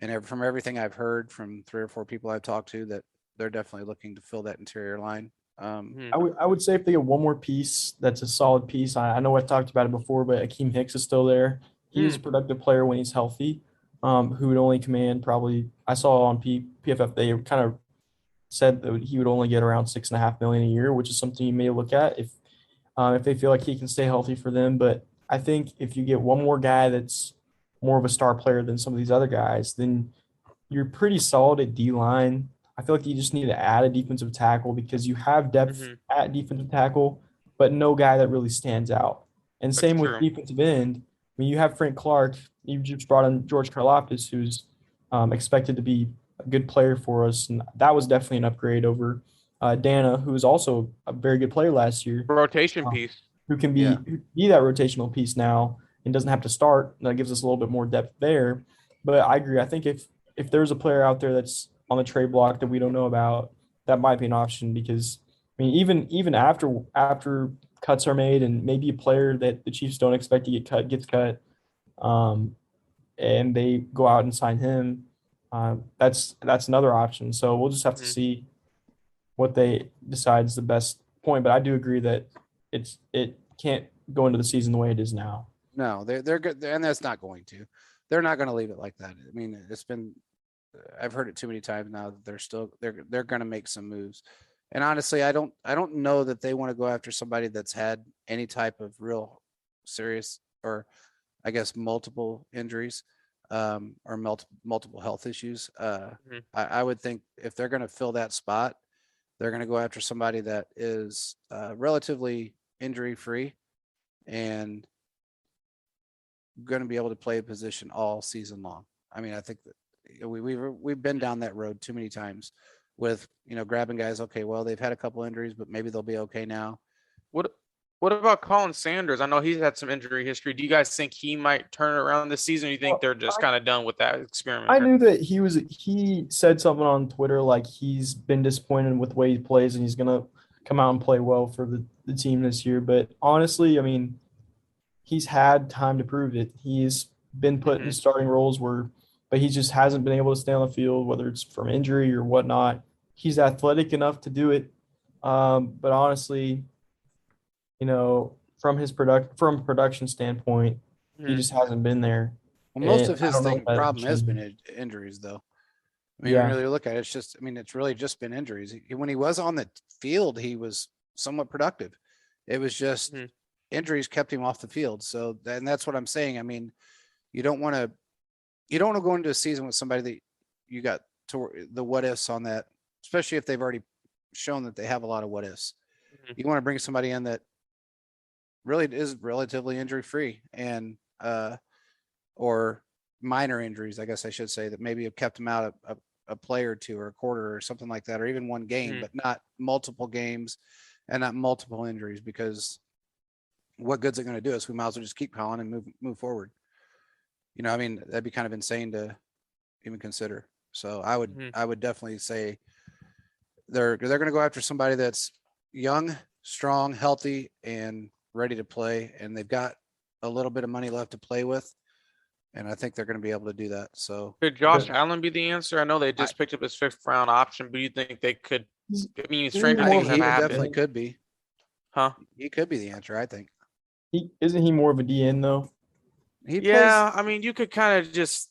And from everything I've heard from 3 or 4 people I've talked to, that they're definitely looking to fill that interior line. I would say if they get one more piece, that's a solid piece. I know I've talked about it before, but Akeem Hicks is still there. He's a productive player when he's healthy, who would only command probably, I saw on PFF, they kind of said that he would only get around $6.5 million a year, which is something you may look at if they feel like he can stay healthy for them. But I think if you get one more guy that's more of a star player than some of these other guys, then you're pretty solid at D-line. I feel like you just need to add a defensive tackle because you have depth at defensive tackle, but no guy that really stands out. And That's same true. with defensive end. I mean, you have Frank Clark. You just brought in George Karlaftis, who's expected to be a good player for us. And that was definitely an upgrade over Dana, who was also a very good player last year. Rotation piece. Who can be that rotational piece now and doesn't have to start. That gives us a little bit more depth there. But I agree. I think if there's a player out there that's on the trade block that we don't know about, that might be an option because, I mean, even after cuts are made and maybe a player that the Chiefs don't expect to get cut gets cut, and they go out and sign him, that's another option. So we'll just have to see what they decide is the best point. But I do agree that it can't go into the season the way it is now. No, they're good, and that's not going to. They're not going to leave it like that. I mean, I've heard it too many times now that they're going to make some moves. And honestly, I don't know that they want to go after somebody that's had any type of real serious, or I guess multiple injuries, or multiple health issues. I would think if they're going to fill that spot, they're going to go after somebody that is relatively injury free and going to be able to play a position all season long. I mean, I think that we've been down that road too many times with grabbing guys. Okay, well, they've had a couple injuries, but maybe they'll be okay now. What about Colin Sanders? I know he's had some injury history. Do you guys think he might turn around this season? Or you think they're just kind of done with that experiment? I knew that he said something on Twitter like he's been disappointed with the way he plays and he's gonna come out and play well for the team this year. But honestly, I mean, he's had time to prove it. He's been put in starting roles but he just hasn't been able to stay on the field, whether it's from injury or whatnot. He's athletic enough to do it. But honestly, from from a production standpoint, he just hasn't been there. Well, most of his problem has been injuries, though. I mean, when you really look at it, it's really just been injuries. When he was on the field, he was somewhat productive. It was just injuries kept him off the field. So, and that's what I'm saying. I mean, you don't want to go into a season with somebody that you got the what ifs on that, especially if they've already shown that they have a lot of what ifs. You want to bring somebody in that really is relatively injury free and or minor injuries, I guess I should say, that maybe have kept them out a play or two or a quarter or something like that, or even one game, but not multiple games and not multiple injuries, because what good's it going to do us? We might as well just keep calling and move forward. I mean, that'd be kind of insane to, even consider. So I would Mhm. I would definitely say they're going to go after somebody that's young, strong, healthy, and ready to play, and they've got a little bit of money left to play with, and I think they're going to be able to do that. So Could Josh Allen be the answer? I know they I, just picked up his 5th-round option, but you think they could? He's- I mean, Isn't he stranger I more think things of have he a definitely happened, could be. huh? He could be the answer. I think isn't he more of a DN though? he plays Yeah, I mean, you could kind of just.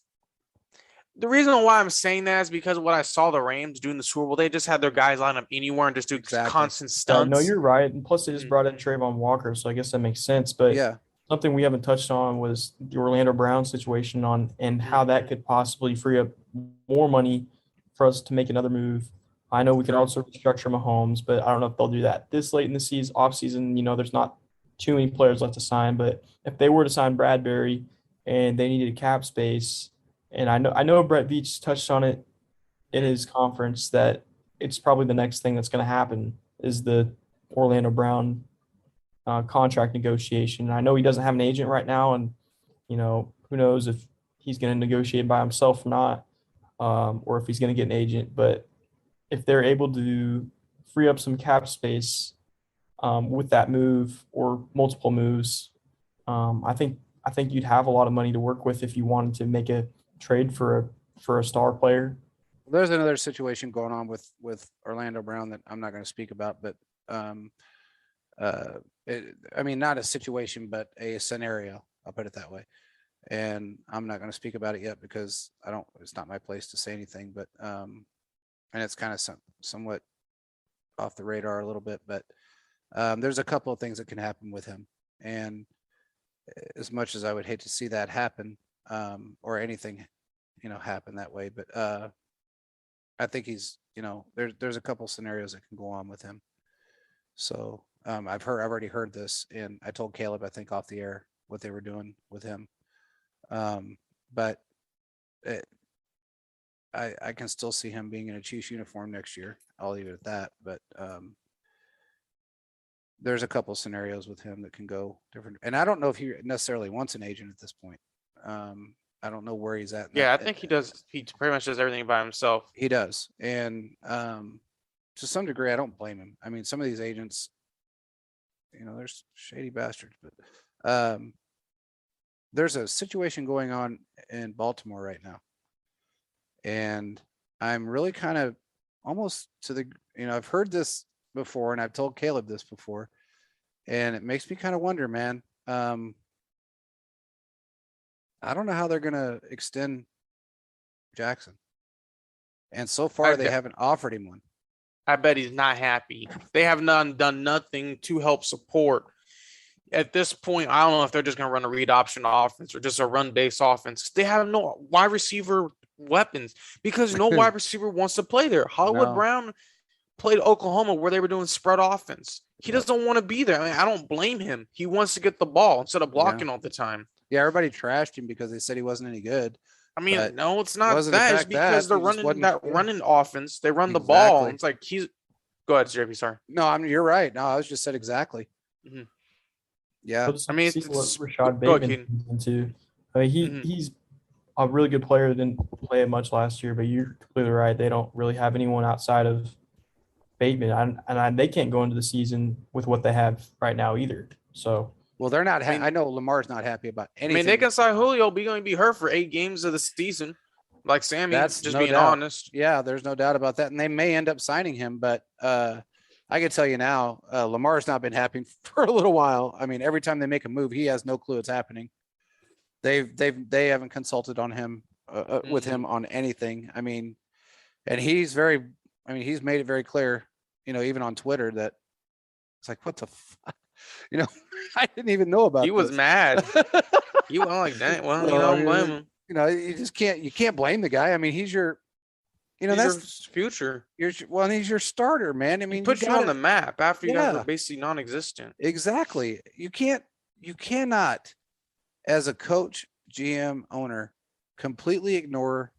The reason why I'm saying that is because what I saw the Rams do in the Super Bowl, they just had their guys line up anywhere and just do exactly. constant No, stunts. you're right. And plus, they just Mhm. brought in Trayvon Walker, so I guess that makes sense. But Yeah, something we haven't touched on was the Orlando Brown situation on and how that could possibly free up more money for us to make another move. I know we could True. also restructure Mahomes, but I don't know if they'll do that this late in the season, off season. There's not too many players left to sign. But if they were to sign Bradbury and they needed a cap space, and I know Brett Veach touched on it in his conference that it's probably the next thing that's going to happen is the Orlando Brown contract negotiation. I know he doesn't have an agent right now, and who knows if he's going to negotiate by himself or not, or if he's going to get an agent. But if they're able to free up some cap space with that move or multiple moves, I think you'd have a lot of money to work with if you wanted to make a trade for a star player. there's another situation going on with Orlando Brown that I'm not going to speak about, but I mean, not a situation, but a scenario. I'll put it that way. And I'm not going to speak about it yet because it's not my place to say anything, but and it's kind of somewhat off the radar a little bit, but there's a couple of things that can happen with him. And as much as I would hate to see that happen, or anything, happen that way, but I think he's, there's a couple scenarios that can go on with him. So I've already heard this, and I told Caleb, I think off the air, what they were doing with him. But I can still see him being in a Chiefs uniform next year. I'll leave it at that. But there's a couple scenarios with him that can go different. And I don't know if he necessarily wants an agent at this point. I don't know where he's at. Yeah, I think he does. He pretty much does everything by himself. He does. And to some degree, I don't blame him. I mean, some of these agents, there's shady bastards, but there's a situation going on in Baltimore right now. And I'm really kind of almost to I've heard this before, and I've told Caleb this before, and it makes me kind of wonder, man. I don't know how they're going to extend Jackson. And so far, they haven't offered him one. I bet he's not happy. They have done nothing to help support. At this point, I don't know if they're just going to run a read option offense or just a run base offense. They have no wide receiver weapons because no wide receiver wants to play there. Hollywood Brown played Oklahoma where they were doing spread offense. He doesn't want to be there. I mean, I don't blame him. He wants to get the ball instead of blocking all the time. Yeah, everybody trashed him because they said he wasn't any good. I mean, no, it's not that. It's because they're running running offense. They run the ball. It's like Go ahead, JP. Sorry. No, you're right. No, I was just said exactly. Mm-hmm. Yeah. I mean, it's Rashad Bateman into. I mean, he's a really good player that didn't play it much last year, but you're completely right. They don't really have anyone outside of Bateman, and they can't go into the season with what they have right now either. So. Well, they're not. I know Lamar's not happy about anything. I mean, they can sign Julio, but he's going to be hurt for 8 games of the season. Like Sammy, that's just being honest. Yeah, there's no doubt about that. And they may end up signing him, but I can tell you now, Lamar's not been happy for a little while. I mean, every time they make a move, he has no clue it's happening. They haven't consulted on him with him on anything. I mean, and he's made it very clear, even on Twitter that it's like, what the fuck? I didn't even know about. He was mad. He went like that. Well, don't blame him. You can't blame the guy. I mean, he's your, that's your future. He's your starter, man. I mean, he puts you on the map after you guys were basically non-existent. Exactly. You cannot, as a coach, GM, owner, completely ignore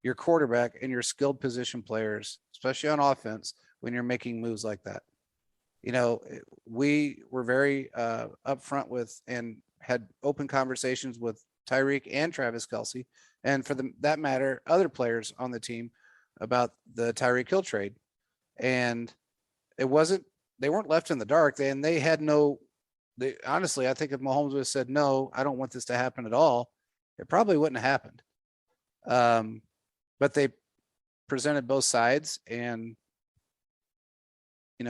your quarterback and your skilled position players, especially on offense, when you're making moves like that. We were very upfront with and had open conversations with Tyreek and Travis Kelce, and for that matter, other players on the team about the Tyreek Hill trade. And they weren't left in the dark. They had no, honestly, I think if Mahomes would have said, no, I don't want this to happen at all, it probably wouldn't have happened. But they presented both sides, and,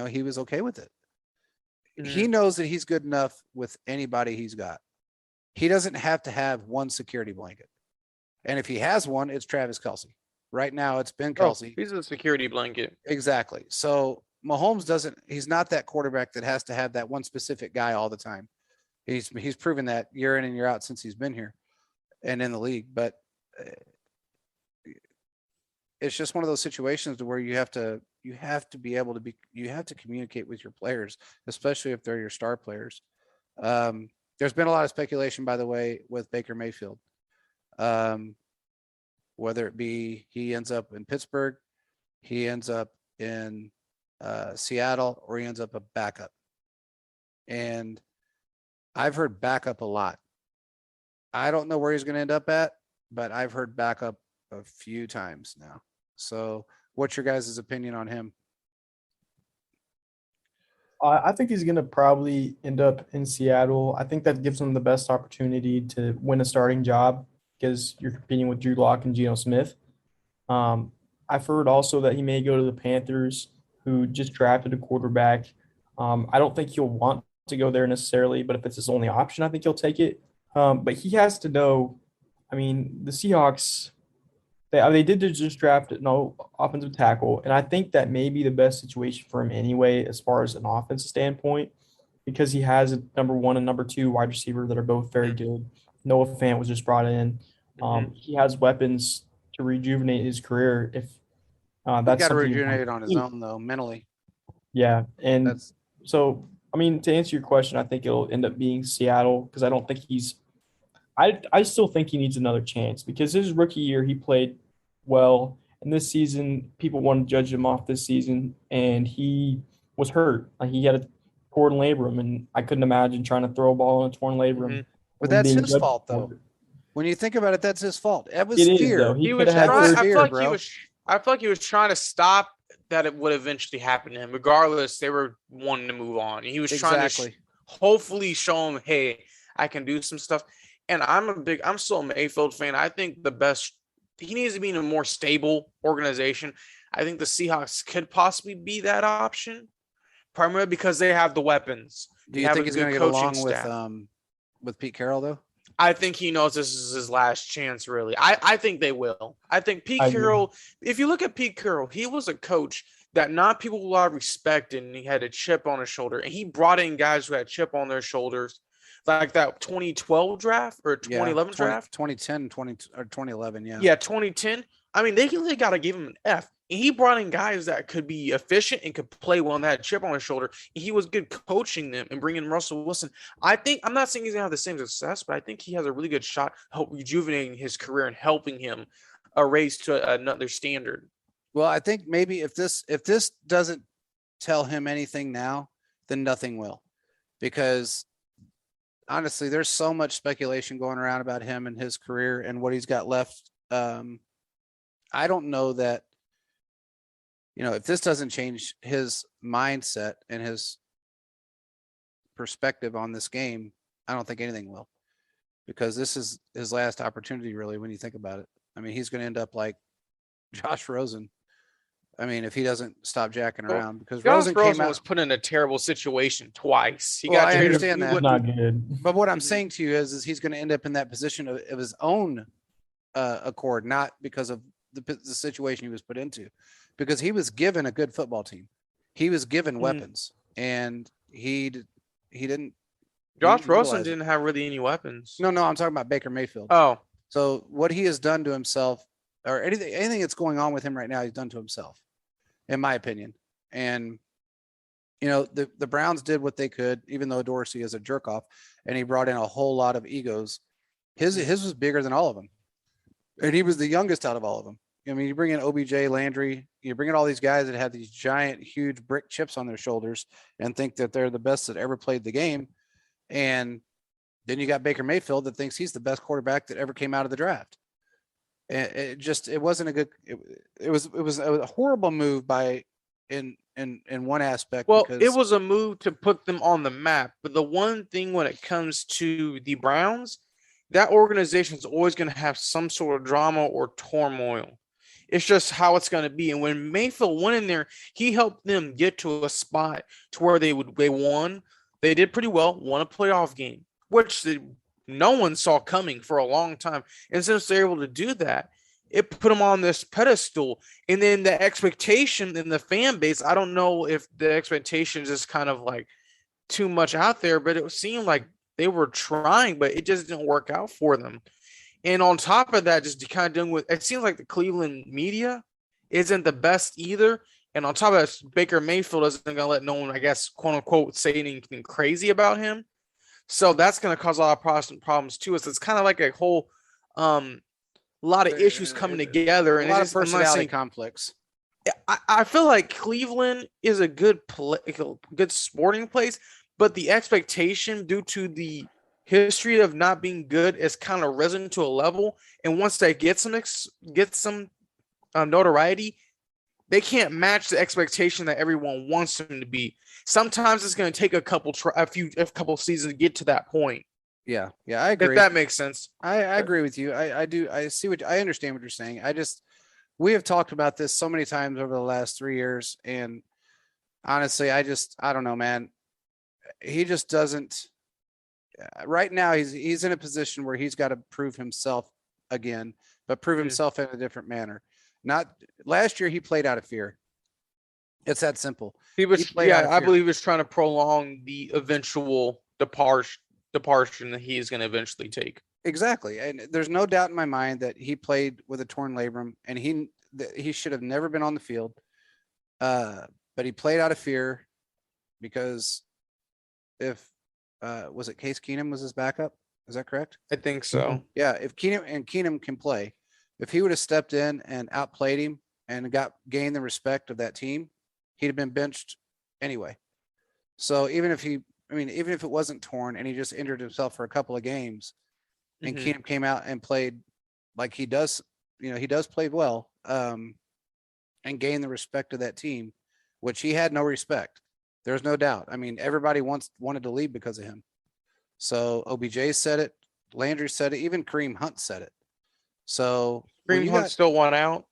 he was okay with it. Mm-hmm. He knows that he's good enough with anybody he's got. He doesn't have to have one security blanket. And if he has one, it's Travis Kelce. Right now, it's Ben Kelce. He's a security blanket. Exactly. So Mahomes he's not that quarterback that has to have that one specific guy all the time. He's proven that year in and year out since he's been here and in the league. But it's just one of those situations where you have to be able to you have to communicate with your players, especially if they're your star players. There's been a lot of speculation, by the way, with Baker Mayfield. Whether it be he ends up in Pittsburgh, he ends up in Seattle, or he ends up a backup. And I've heard backup a lot. I don't know where he's going to end up at, but I've heard backup a few times now. So what's your guys' opinion on him? I think he's going to probably end up in Seattle. I think that gives him the best opportunity to win a starting job because you're competing with Drew Lock and Geno Smith. I've heard also that he may go to the Panthers, who just drafted a quarterback. I don't think he'll want to go there necessarily, but if it's his only option, I think he'll take it. But he has to know, the Seahawks, they did just draft no offensive tackle, and I think that may be the best situation for him anyway as far as an offensive standpoint because he has a number 1 and number 2 wide receiver that are both very good. Noah Fant was just brought in. He has weapons to rejuvenate his career if that's got to rejuvenate on his own, though, mentally. Yeah, and so, to answer your question, I think it'll end up being Seattle because I don't think I still think he needs another chance because his rookie year he played well, and this season people want to judge him off this season, and he was hurt. He had a torn labrum, and I couldn't imagine trying to throw a ball on a torn labrum. Mm-hmm. But that's his fault, though. When you think about it, that's his fault. It was fear. He could have had fear, I feel like he was trying to stop that it would eventually happen to him. Regardless, they were wanting to move on. He was trying to hopefully show him, hey, I can do some stuff. And I'm still a Mayfield fan. I think he needs to be in a more stable organization. I think the Seahawks could possibly be that option, primarily because they have the weapons. Do you think he's going to get along with Pete Carroll, though? I think he knows this is his last chance, really. I think they will. I think Pete Carroll, if you look at Pete Carroll, he was a coach that not people a lot respected, and he had a chip on his shoulder. And he brought in guys who had a chip on their shoulders. Like that 2012 draft or 2011 draft? 2010, 2011, yeah. Yeah, 2010. They got to give him an F. And he brought in guys that could be efficient and could play well and had a chip on his shoulder. And he was good coaching them and bringing Russell Wilson. I'm not saying he's going to have the same success, but I think he has a really good shot help rejuvenating his career and helping him raise to another standard. Well, I think maybe if this doesn't tell him anything now, then nothing will. Because honestly, there's so much speculation going around about him and his career and what he's got left. I don't know that, if this doesn't change his mindset and his perspective on this game, I don't think anything will, because this is his last opportunity, really, when you think about it. He's going to end up like Josh Rosen. If he doesn't stop jacking around, because Rosen was put in a terrible situation twice. I understand that. Not good. But what I'm saying to you is he's going to end up in that position of his own accord, not because of the situation he was put into, because he was given a good football team. He was given weapons, and he didn't. Josh Rosen didn't have really any weapons. No, I'm talking about Baker Mayfield. Oh, so what he has done to himself, or anything that's going on with him right now, he's done to himself, in my opinion. And the Browns did what they could, even though Dorsey is a jerk off, and he brought in a whole lot of egos. His was bigger than all of them, and he was the youngest out of all of them. You bring in OBJ, Landry, you bring in all these guys that have these giant, huge brick chips on their shoulders and think that they're the best that ever played the game. And Then you got Baker Mayfield that thinks he's the best quarterback that ever came out of the draft. And it wasn't a good. It was a horrible move in one aspect. Well, because it was a move to put them on the map. But the one thing when it comes to the Browns, that organization is always going to have some sort of drama or turmoil. It's just how it's going to be. And when Mayfield went in there, he helped them get to a spot to where they won. They did pretty well, won a playoff game, which no one saw coming for a long time. And since they're able to do that, it put them on this pedestal. And then the expectation in the fan base, I don't know if the expectations is kind of like too much out there, but it seemed like they were trying, but it just didn't work out for them. And on top of that, just kind of dealing with, it seems like the Cleveland media isn't the best either. And on top of that, Baker Mayfield isn't going to let no one, I guess, quote unquote, say anything crazy about him. So that's going to cause a lot of problems too. So it's kind of like a whole lot of issues coming together. And a lot of personality conflicts. I feel like Cleveland is a good sporting place, but the expectation due to the history of not being good is kind of risen to a level, and once they get some notoriety, they can't match the expectation that everyone wants them to be. Sometimes it's going to take a couple seasons to get to that point. Yeah, I agree. If that makes sense. I agree with you. I do. I understand what you're saying. We have talked about this so many times over the last 3 years, and honestly, I don't know, man. He just doesn't. Right now, he's in a position where he's got to prove himself again, but prove himself in a different manner. Not last year, he played out of fear. It's that simple. I believe he was trying to prolong the eventual departure that he is going to eventually take. Exactly, and there's no doubt in my mind that he played with a torn labrum, and he should have never been on the field. But he played out of fear because if was it Case Keenum was his backup? Is that correct? I think so. Yeah, if Keenum can play, if he would have stepped in and outplayed him and gained the respect of that team, he'd have been benched anyway. So even if it wasn't torn and he just injured himself for a couple of games, and Keenum came out and played like he does, he does play well, and gained the respect of that team, which he had no respect. There's no doubt. I mean, everybody wanted to leave because of him. So OBJ said it, Landry said it, even Kareem Hunt said it. So Kareem Hunt still want out?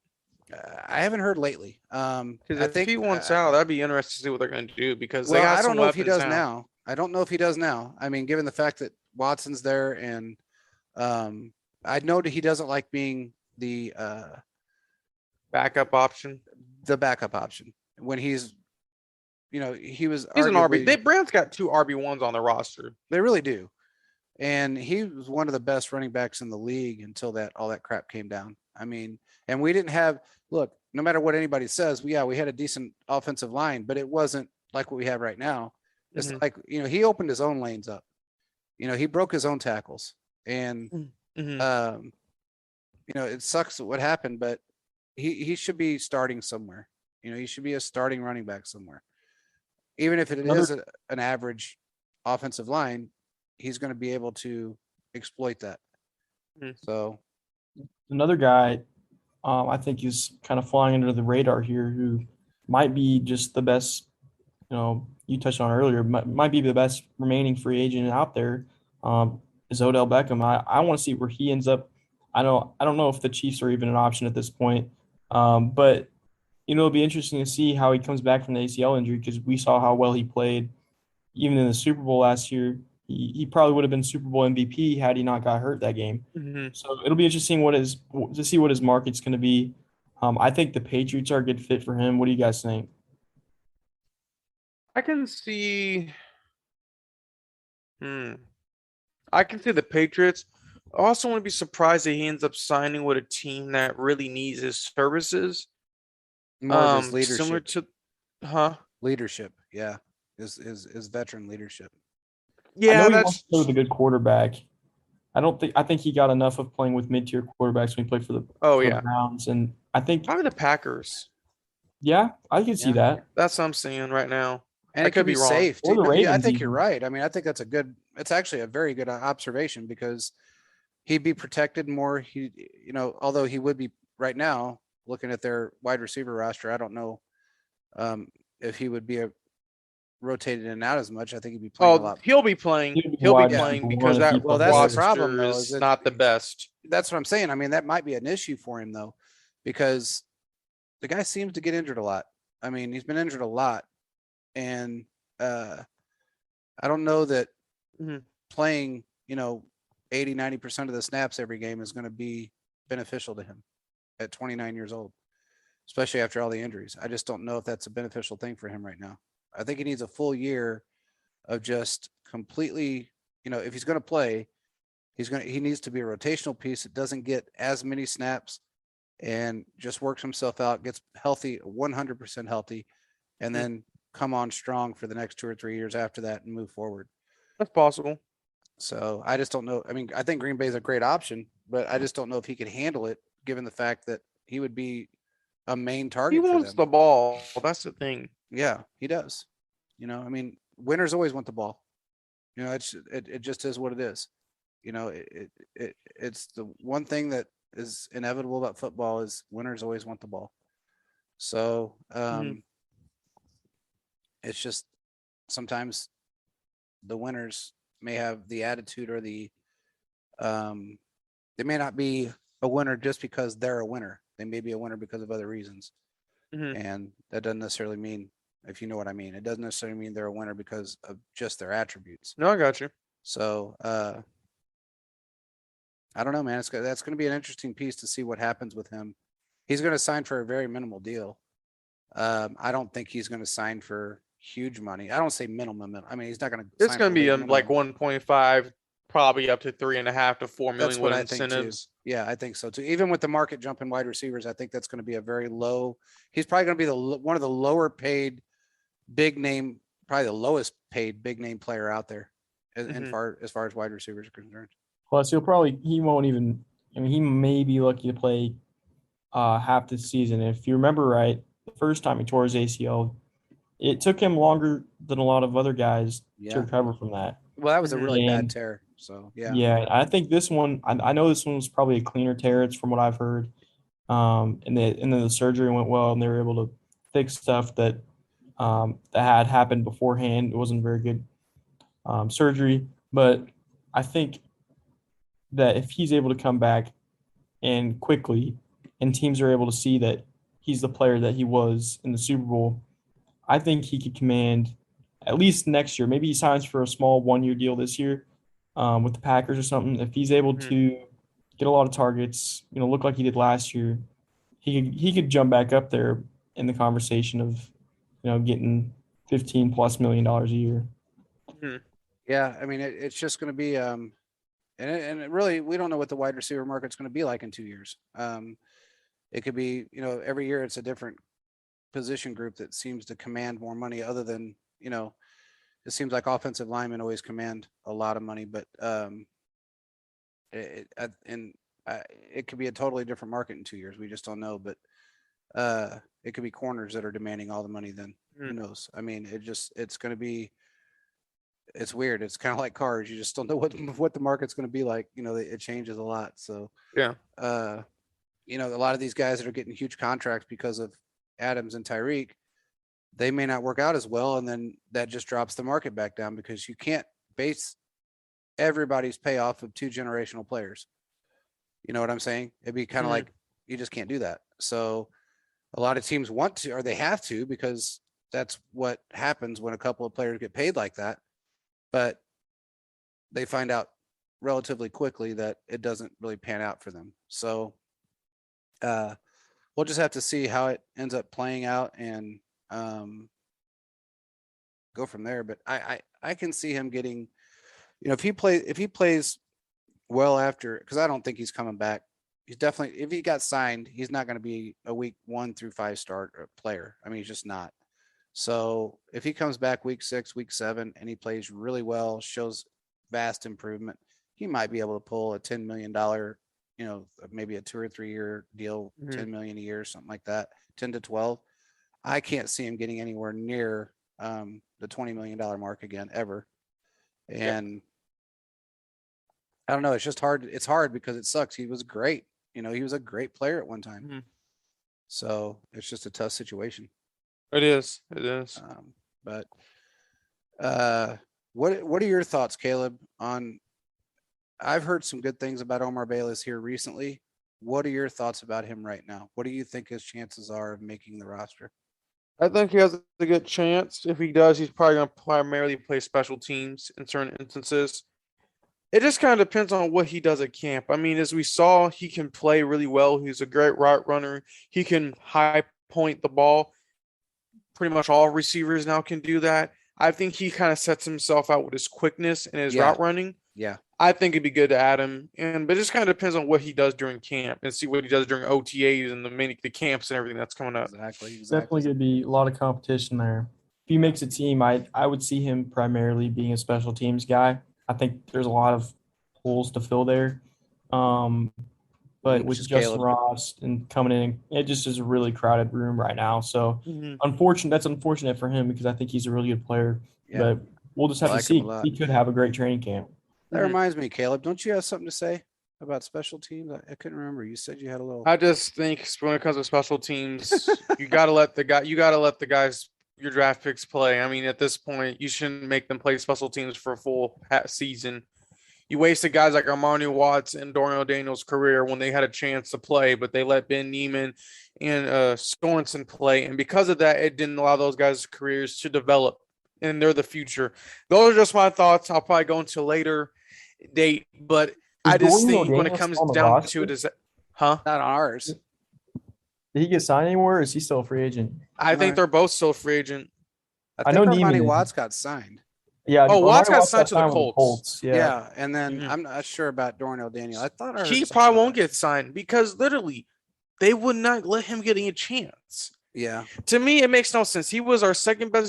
I haven't heard lately. Because if he wants out, that'd be interesting to see what they're going to do. Because I don't know if he does now. I don't know if he does now. I mean, given the fact that Watson's there, and I know that he doesn't like being the backup option. The backup option when he's. He's an RB. The Browns got 2 RB1s on their roster. They really do. And he was one of the best running backs in the league until all that crap came down. I mean, and we didn't have, look, no matter what anybody says, we had a decent offensive line, but it wasn't like what we have right now. It's like, he opened his own lanes up. He broke his own tackles. And, it sucks what happened, but he should be starting somewhere. He should be a starting running back somewhere. Even if it is an average offensive line, he's going to be able to exploit that. So another guy I think is kind of flying under the radar here, who might be just the best, you touched on earlier, might be the best remaining free agent out there, is Odell Beckham. I want to see where he ends up. I don't know if the Chiefs are even an option at this point, but it'll be interesting to see how he comes back from the ACL injury, because we saw how well he played even in the Super Bowl last year. He probably would have been Super Bowl MVP had he not got hurt that game. So it'll be interesting to see what his market's going to be. I think the Patriots are a good fit for him. What do you guys think? I can see the Patriots. I also want to be surprised that he ends up signing with a team that really needs his services. More of his leadership. Similar to, leadership, yeah, his veteran leadership. Yeah, that's with a good quarterback. I think he got enough of playing with mid-tier quarterbacks when he played for the Browns, and I think probably the Packers. Yeah, I can see that. That's what I'm seeing right now. And I it could be be wrong. safe. Or the I Ravens think you're even. right. I mean, I think it's actually a very good observation because he'd be protected more. Although he would be right now looking at their wide receiver roster, I don't know if he would be rotated in and out as much. I think he'd be playing a lot. He'll be playing. He'd be He'll be wide playing receiver because one if he that plays. That's the roster problem, though, is not the best. That's what I'm saying. I mean, that might be an issue for him though, because the guy seems to get injured a lot. I mean, he's been injured a lot, and I don't know that playing, 80, 90% of the snaps every game is going to be beneficial to him at 29 years old, especially after all the injuries. I just don't know if that's a beneficial thing for him right now. I think he needs a full year of just completely, if he's going to play, he needs to be a rotational piece that doesn't get as many snaps and just works himself out, gets healthy, 100% healthy, and then come on strong for the next 2 or 3 years after that and move forward. That's possible. So I just don't know. I mean, I think Green Bay is a great option, but I just don't know if he could handle it, given the fact that he would be a main target. He wants the ball. That's the thing. Yeah, he does. I mean, winners always want the ball. It just is what it is. It's the one thing that is inevitable about football is winners always want the ball. So it's just sometimes the winners may have the attitude or they may not be a winner just because they're a winner. They may be a winner because of other reasons. And that doesn't necessarily mean, if you know what I mean, it doesn't necessarily mean they're a winner because of just their attributes. No, I got you. So I don't know, man. That's going to be an interesting piece to see what happens with him. He's going to sign for a very minimal deal. I don't think he's going to sign for huge money. I don't say minimum. I mean, he's not going to. It's going to be like 1.5, probably up to 3.5 to 4 million. That's what with I think incentives. too. Yeah, I think so too. Even with the market jumping wide receivers, I think that's going to be a very low. He's probably going to be one of the lower paid, big name, probably the lowest paid big name player out there, as far as wide receivers are concerned. Plus, he won't even. I mean, he may be lucky to play half the season. If you remember right, the first time he tore his ACL, it took him longer than a lot of other guys to recover from that. Well, that was a really bad tear. So yeah. Yeah, I think this one. I know this one was probably a cleaner tear. It's from what I've heard. And then the surgery went well, and they were able to fix stuff that had happened beforehand. It wasn't very good surgery, but I think that if he's able to come back and quickly, and teams are able to see that he's the player that he was in the Super Bowl, I think he could command at least next year. Maybe he signs for a small 1-year deal this year with the Packers or something. If he's able to get a lot of targets, look like he did last year, he could jump back up there in the conversation of, getting $15+ million a year. Yeah, I mean, it's just going to be, and it really, we don't know what the wide receiver market's going to be like in 2 years. It could be, every year it's a different position group that seems to command more money, other than, it seems like offensive linemen always command a lot of money, but it could be a totally different market in 2 years. We just don't know, but it could be corners that are demanding all the money. Then who knows? I mean, it's going to be. It's weird. It's kind of like cars. You just don't know what the market's going to be like. It changes a lot. So yeah. A lot of these guys that are getting huge contracts because of Adams and Tyreek, they may not work out as well, and then that just drops the market back down, because you can't base everybody's payoff of 2 generational players. You know what I'm saying? It'd be kind of like, you just can't do that. So a lot of teams want to, or they have to, because that's what happens when a couple of players get paid like that. But they find out relatively quickly that it doesn't really pan out for them. So we'll just have to see how it ends up playing out and go from there. But I can see him getting, if he plays well after, because I don't think he's coming back. He's definitely, if he got signed, he's not going to be a week 1 through 5 start player. I mean, he's just not. So if he comes back week 6, week 7, and he plays really well, shows vast improvement, he might be able to pull a $10 million, maybe a 2 or 3 year deal, 10 million a year, something like that, 10 to 12. I can't see him getting anywhere near the $20 million mark again ever. And I don't know. It's just hard. It's hard because it sucks. He was great. He was a great player at one time. Mm-hmm. So it's just a tough situation. It is. It is. But what are your thoughts, Caleb, on I've heard some good things about Omar Bayless here recently. What are your thoughts about him right now? What do you think his chances are of making the roster? I think he has a good chance. If he does, he's probably going to primarily play special teams in certain instances. It just kind of depends on what he does at camp. I mean, as we saw, he can play really well. He's a great route runner. He can high point the ball. Pretty much all receivers now can do that. I think he kind of sets himself out with his quickness and his route running. Yeah. I think it'd be good to add him. But it just kind of depends on what he does during camp and see what he does during OTAs and the camps and everything that's coming up. Exactly. Definitely going to be a lot of competition there. If he makes a team, I would see him primarily being a special teams guy. I think there's a lot of holes to fill there. But with Justin Caleb. Ross and coming in, it just is a really crowded room right now. So that's unfortunate for him because I think he's a really good player. Yeah. But we'll just have to see. He could have a great training camp. That reminds me, Caleb, don't you have something to say about special teams? I couldn't remember. You said you had a little. I just think when it comes to special teams, you got to let the guys, your draft picks play. I mean, at this point, you shouldn't make them play special teams for a full season. You wasted guys like Armani Watts and Darnell Daniels' career when they had a chance to play, but they let Ben Neiman and Sorensen play. And because of that, it didn't allow those guys' careers to develop, and they're the future. Those are just my thoughts. I'll probably go into a later date, but I just think when it comes down to it, is that, not on ours. Did he get signed anywhere, or is he still a free agent? I think they're both still free agent. I know Armani Watts got signed. Yeah. Oh, Watts got signed to the Colts. Yeah. And then I'm not sure about Darnell Daniels. I thought he probably won't get signed because literally they would not let him get a chance. Yeah. To me, it makes no sense. He was our second or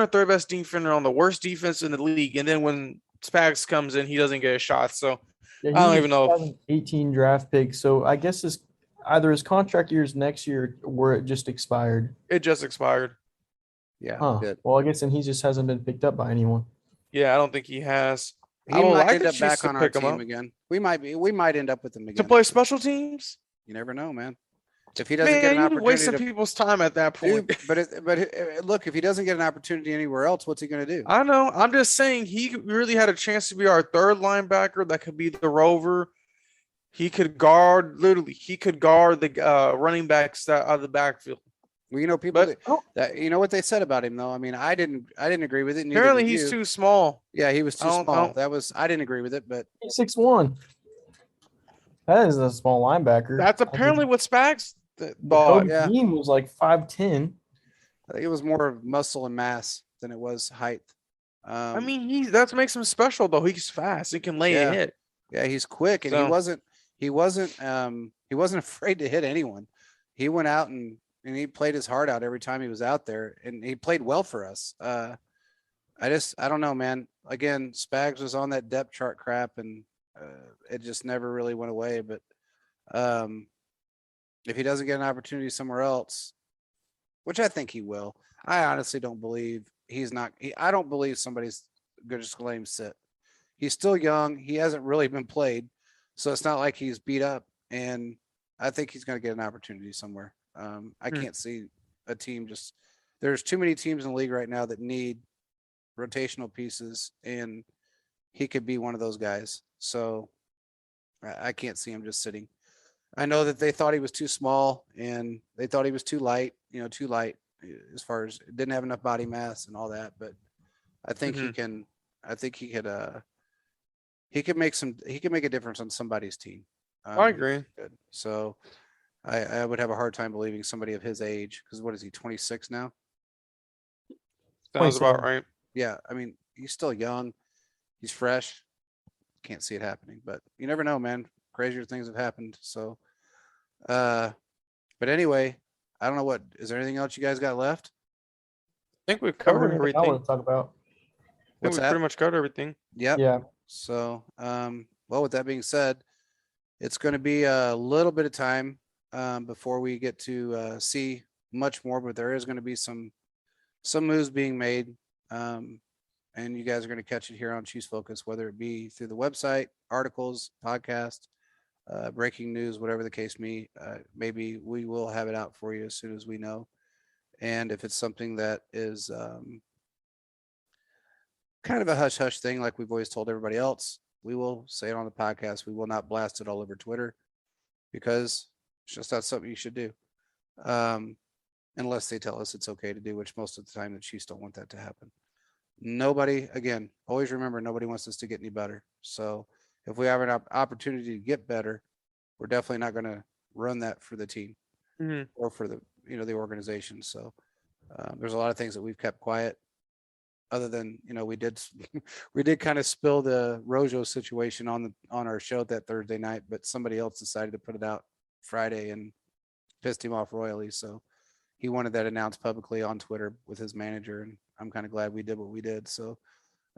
third best defender on the worst defense in the league. And then when Spags comes in, he doesn't get a shot. So I don't even know. 18 draft pick. So I guess either his contract years next year or it just expired. It just expired. Yeah. Good. Well, I guess then he just hasn't been picked up by anyone. Yeah, I don't think he has. He might end up back on our team again. We might end up with him again. To play special teams? You never know, man. If he doesn't get an opportunity, wasting people's time at that point. Dude, but look, if he doesn't get an opportunity anywhere else, what's he going to do? I know. I'm just saying he really had a chance to be our third linebacker. That could be the rover. He could guard the running backs out of the backfield. Well, people that what they said about him though. I mean, I didn't agree with it. Apparently, he's too small. Yeah, he was too small. I didn't agree with it, but he's 6'1". That is a small linebacker. That's apparently what Spags thought. Yeah, Dean was like 5'10". I think it was more of muscle and mass than it was height. I mean, that makes him special though. He's fast. He can lay a hit. Yeah, he's quick, and he wasn't afraid to hit anyone. He went out and he played his heart out every time he was out there, and he played well for us. I don't know, man. Again, Spags was on that depth chart crap, and it just never really went away. But if he doesn't get an opportunity somewhere else, which I think he will, I honestly don't believe I don't believe somebody's just going to let him sit. He's still young. He hasn't really been played, so it's not like he's beat up, and I think he's going to get an opportunity somewhere. I can't see a team there's too many teams in the league right now that need rotational pieces, and he could be one of those guys. So I can't see him just sitting. I know that they thought he was too small and they thought he was too light as far as didn't have enough body mass and all that. But I think he could make a difference on somebody's team. I agree. Good. So I would have a hard time believing somebody of his age, because what is he, 26 now? Sounds about right. Yeah, I mean, he's still young. He's fresh. Can't see it happening, but you never know, man. Crazier things have happened. So, but anyway, I don't know is there anything else you guys got left? I think we've covered everything. I want to talk about. We've pretty much covered everything. Yep. Yeah. So, well, with that being said, it's going to be a little bit of time before we get to see much more, but there is going to be some some moves being made. And you guys are going to catch it here on Chiefs Focus, whether it be through the website, articles, podcast, breaking news, whatever the case may. Maybe we will have it out for you as soon as we know. And if it's something that is kind of a hush hush thing, like we've always told everybody else, we will say it on the podcast. We will not blast it all over Twitter because it's just not something you should do. Unless they tell us it's okay to do, which most of the time the Chiefs don't want that to happen. Nobody, again, always remember, nobody wants us to get any better. So if we have an opportunity to get better, we're definitely not going to run that for the team or for the, the organization. So there's a lot of things that we've kept quiet other than, we did kind of spill the Rojo situation on our show that Thursday night, but somebody else decided to put it out Friday and pissed him off royally. So he wanted that announced publicly on Twitter with his manager, and I'm kind of glad we did what we did. So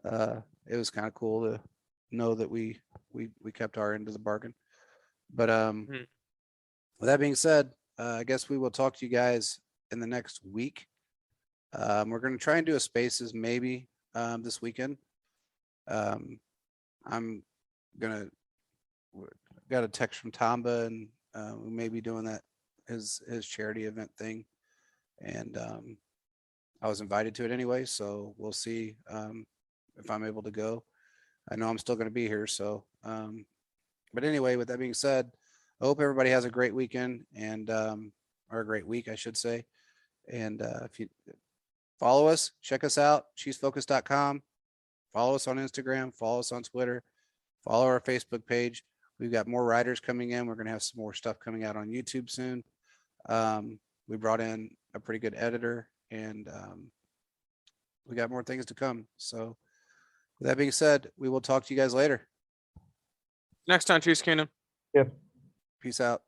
it was kind of cool to know that we kept our end of the bargain. But with that being said, I guess we will talk to you guys in the next week. We're going to try and do a spaces maybe this weekend. I'm got a text from Tamba, and we may be doing that his charity event thing, and I was invited to it anyway, so we'll see if I'm able to go. I know I'm still going to be here, so but anyway, with that being said, I hope everybody has a great weekend and or a great week, I should say. And if you follow us, check us out, chiefsfocus.com. Follow us on Instagram, follow us on Twitter, follow our Facebook page. We've got more writers coming in. We're going to have some more stuff coming out on YouTube soon. We brought in a pretty good editor, and we got more things to come. So with that being said, we will talk to you guys later. Next time, Chiefs Kingdom. Yep. Peace out.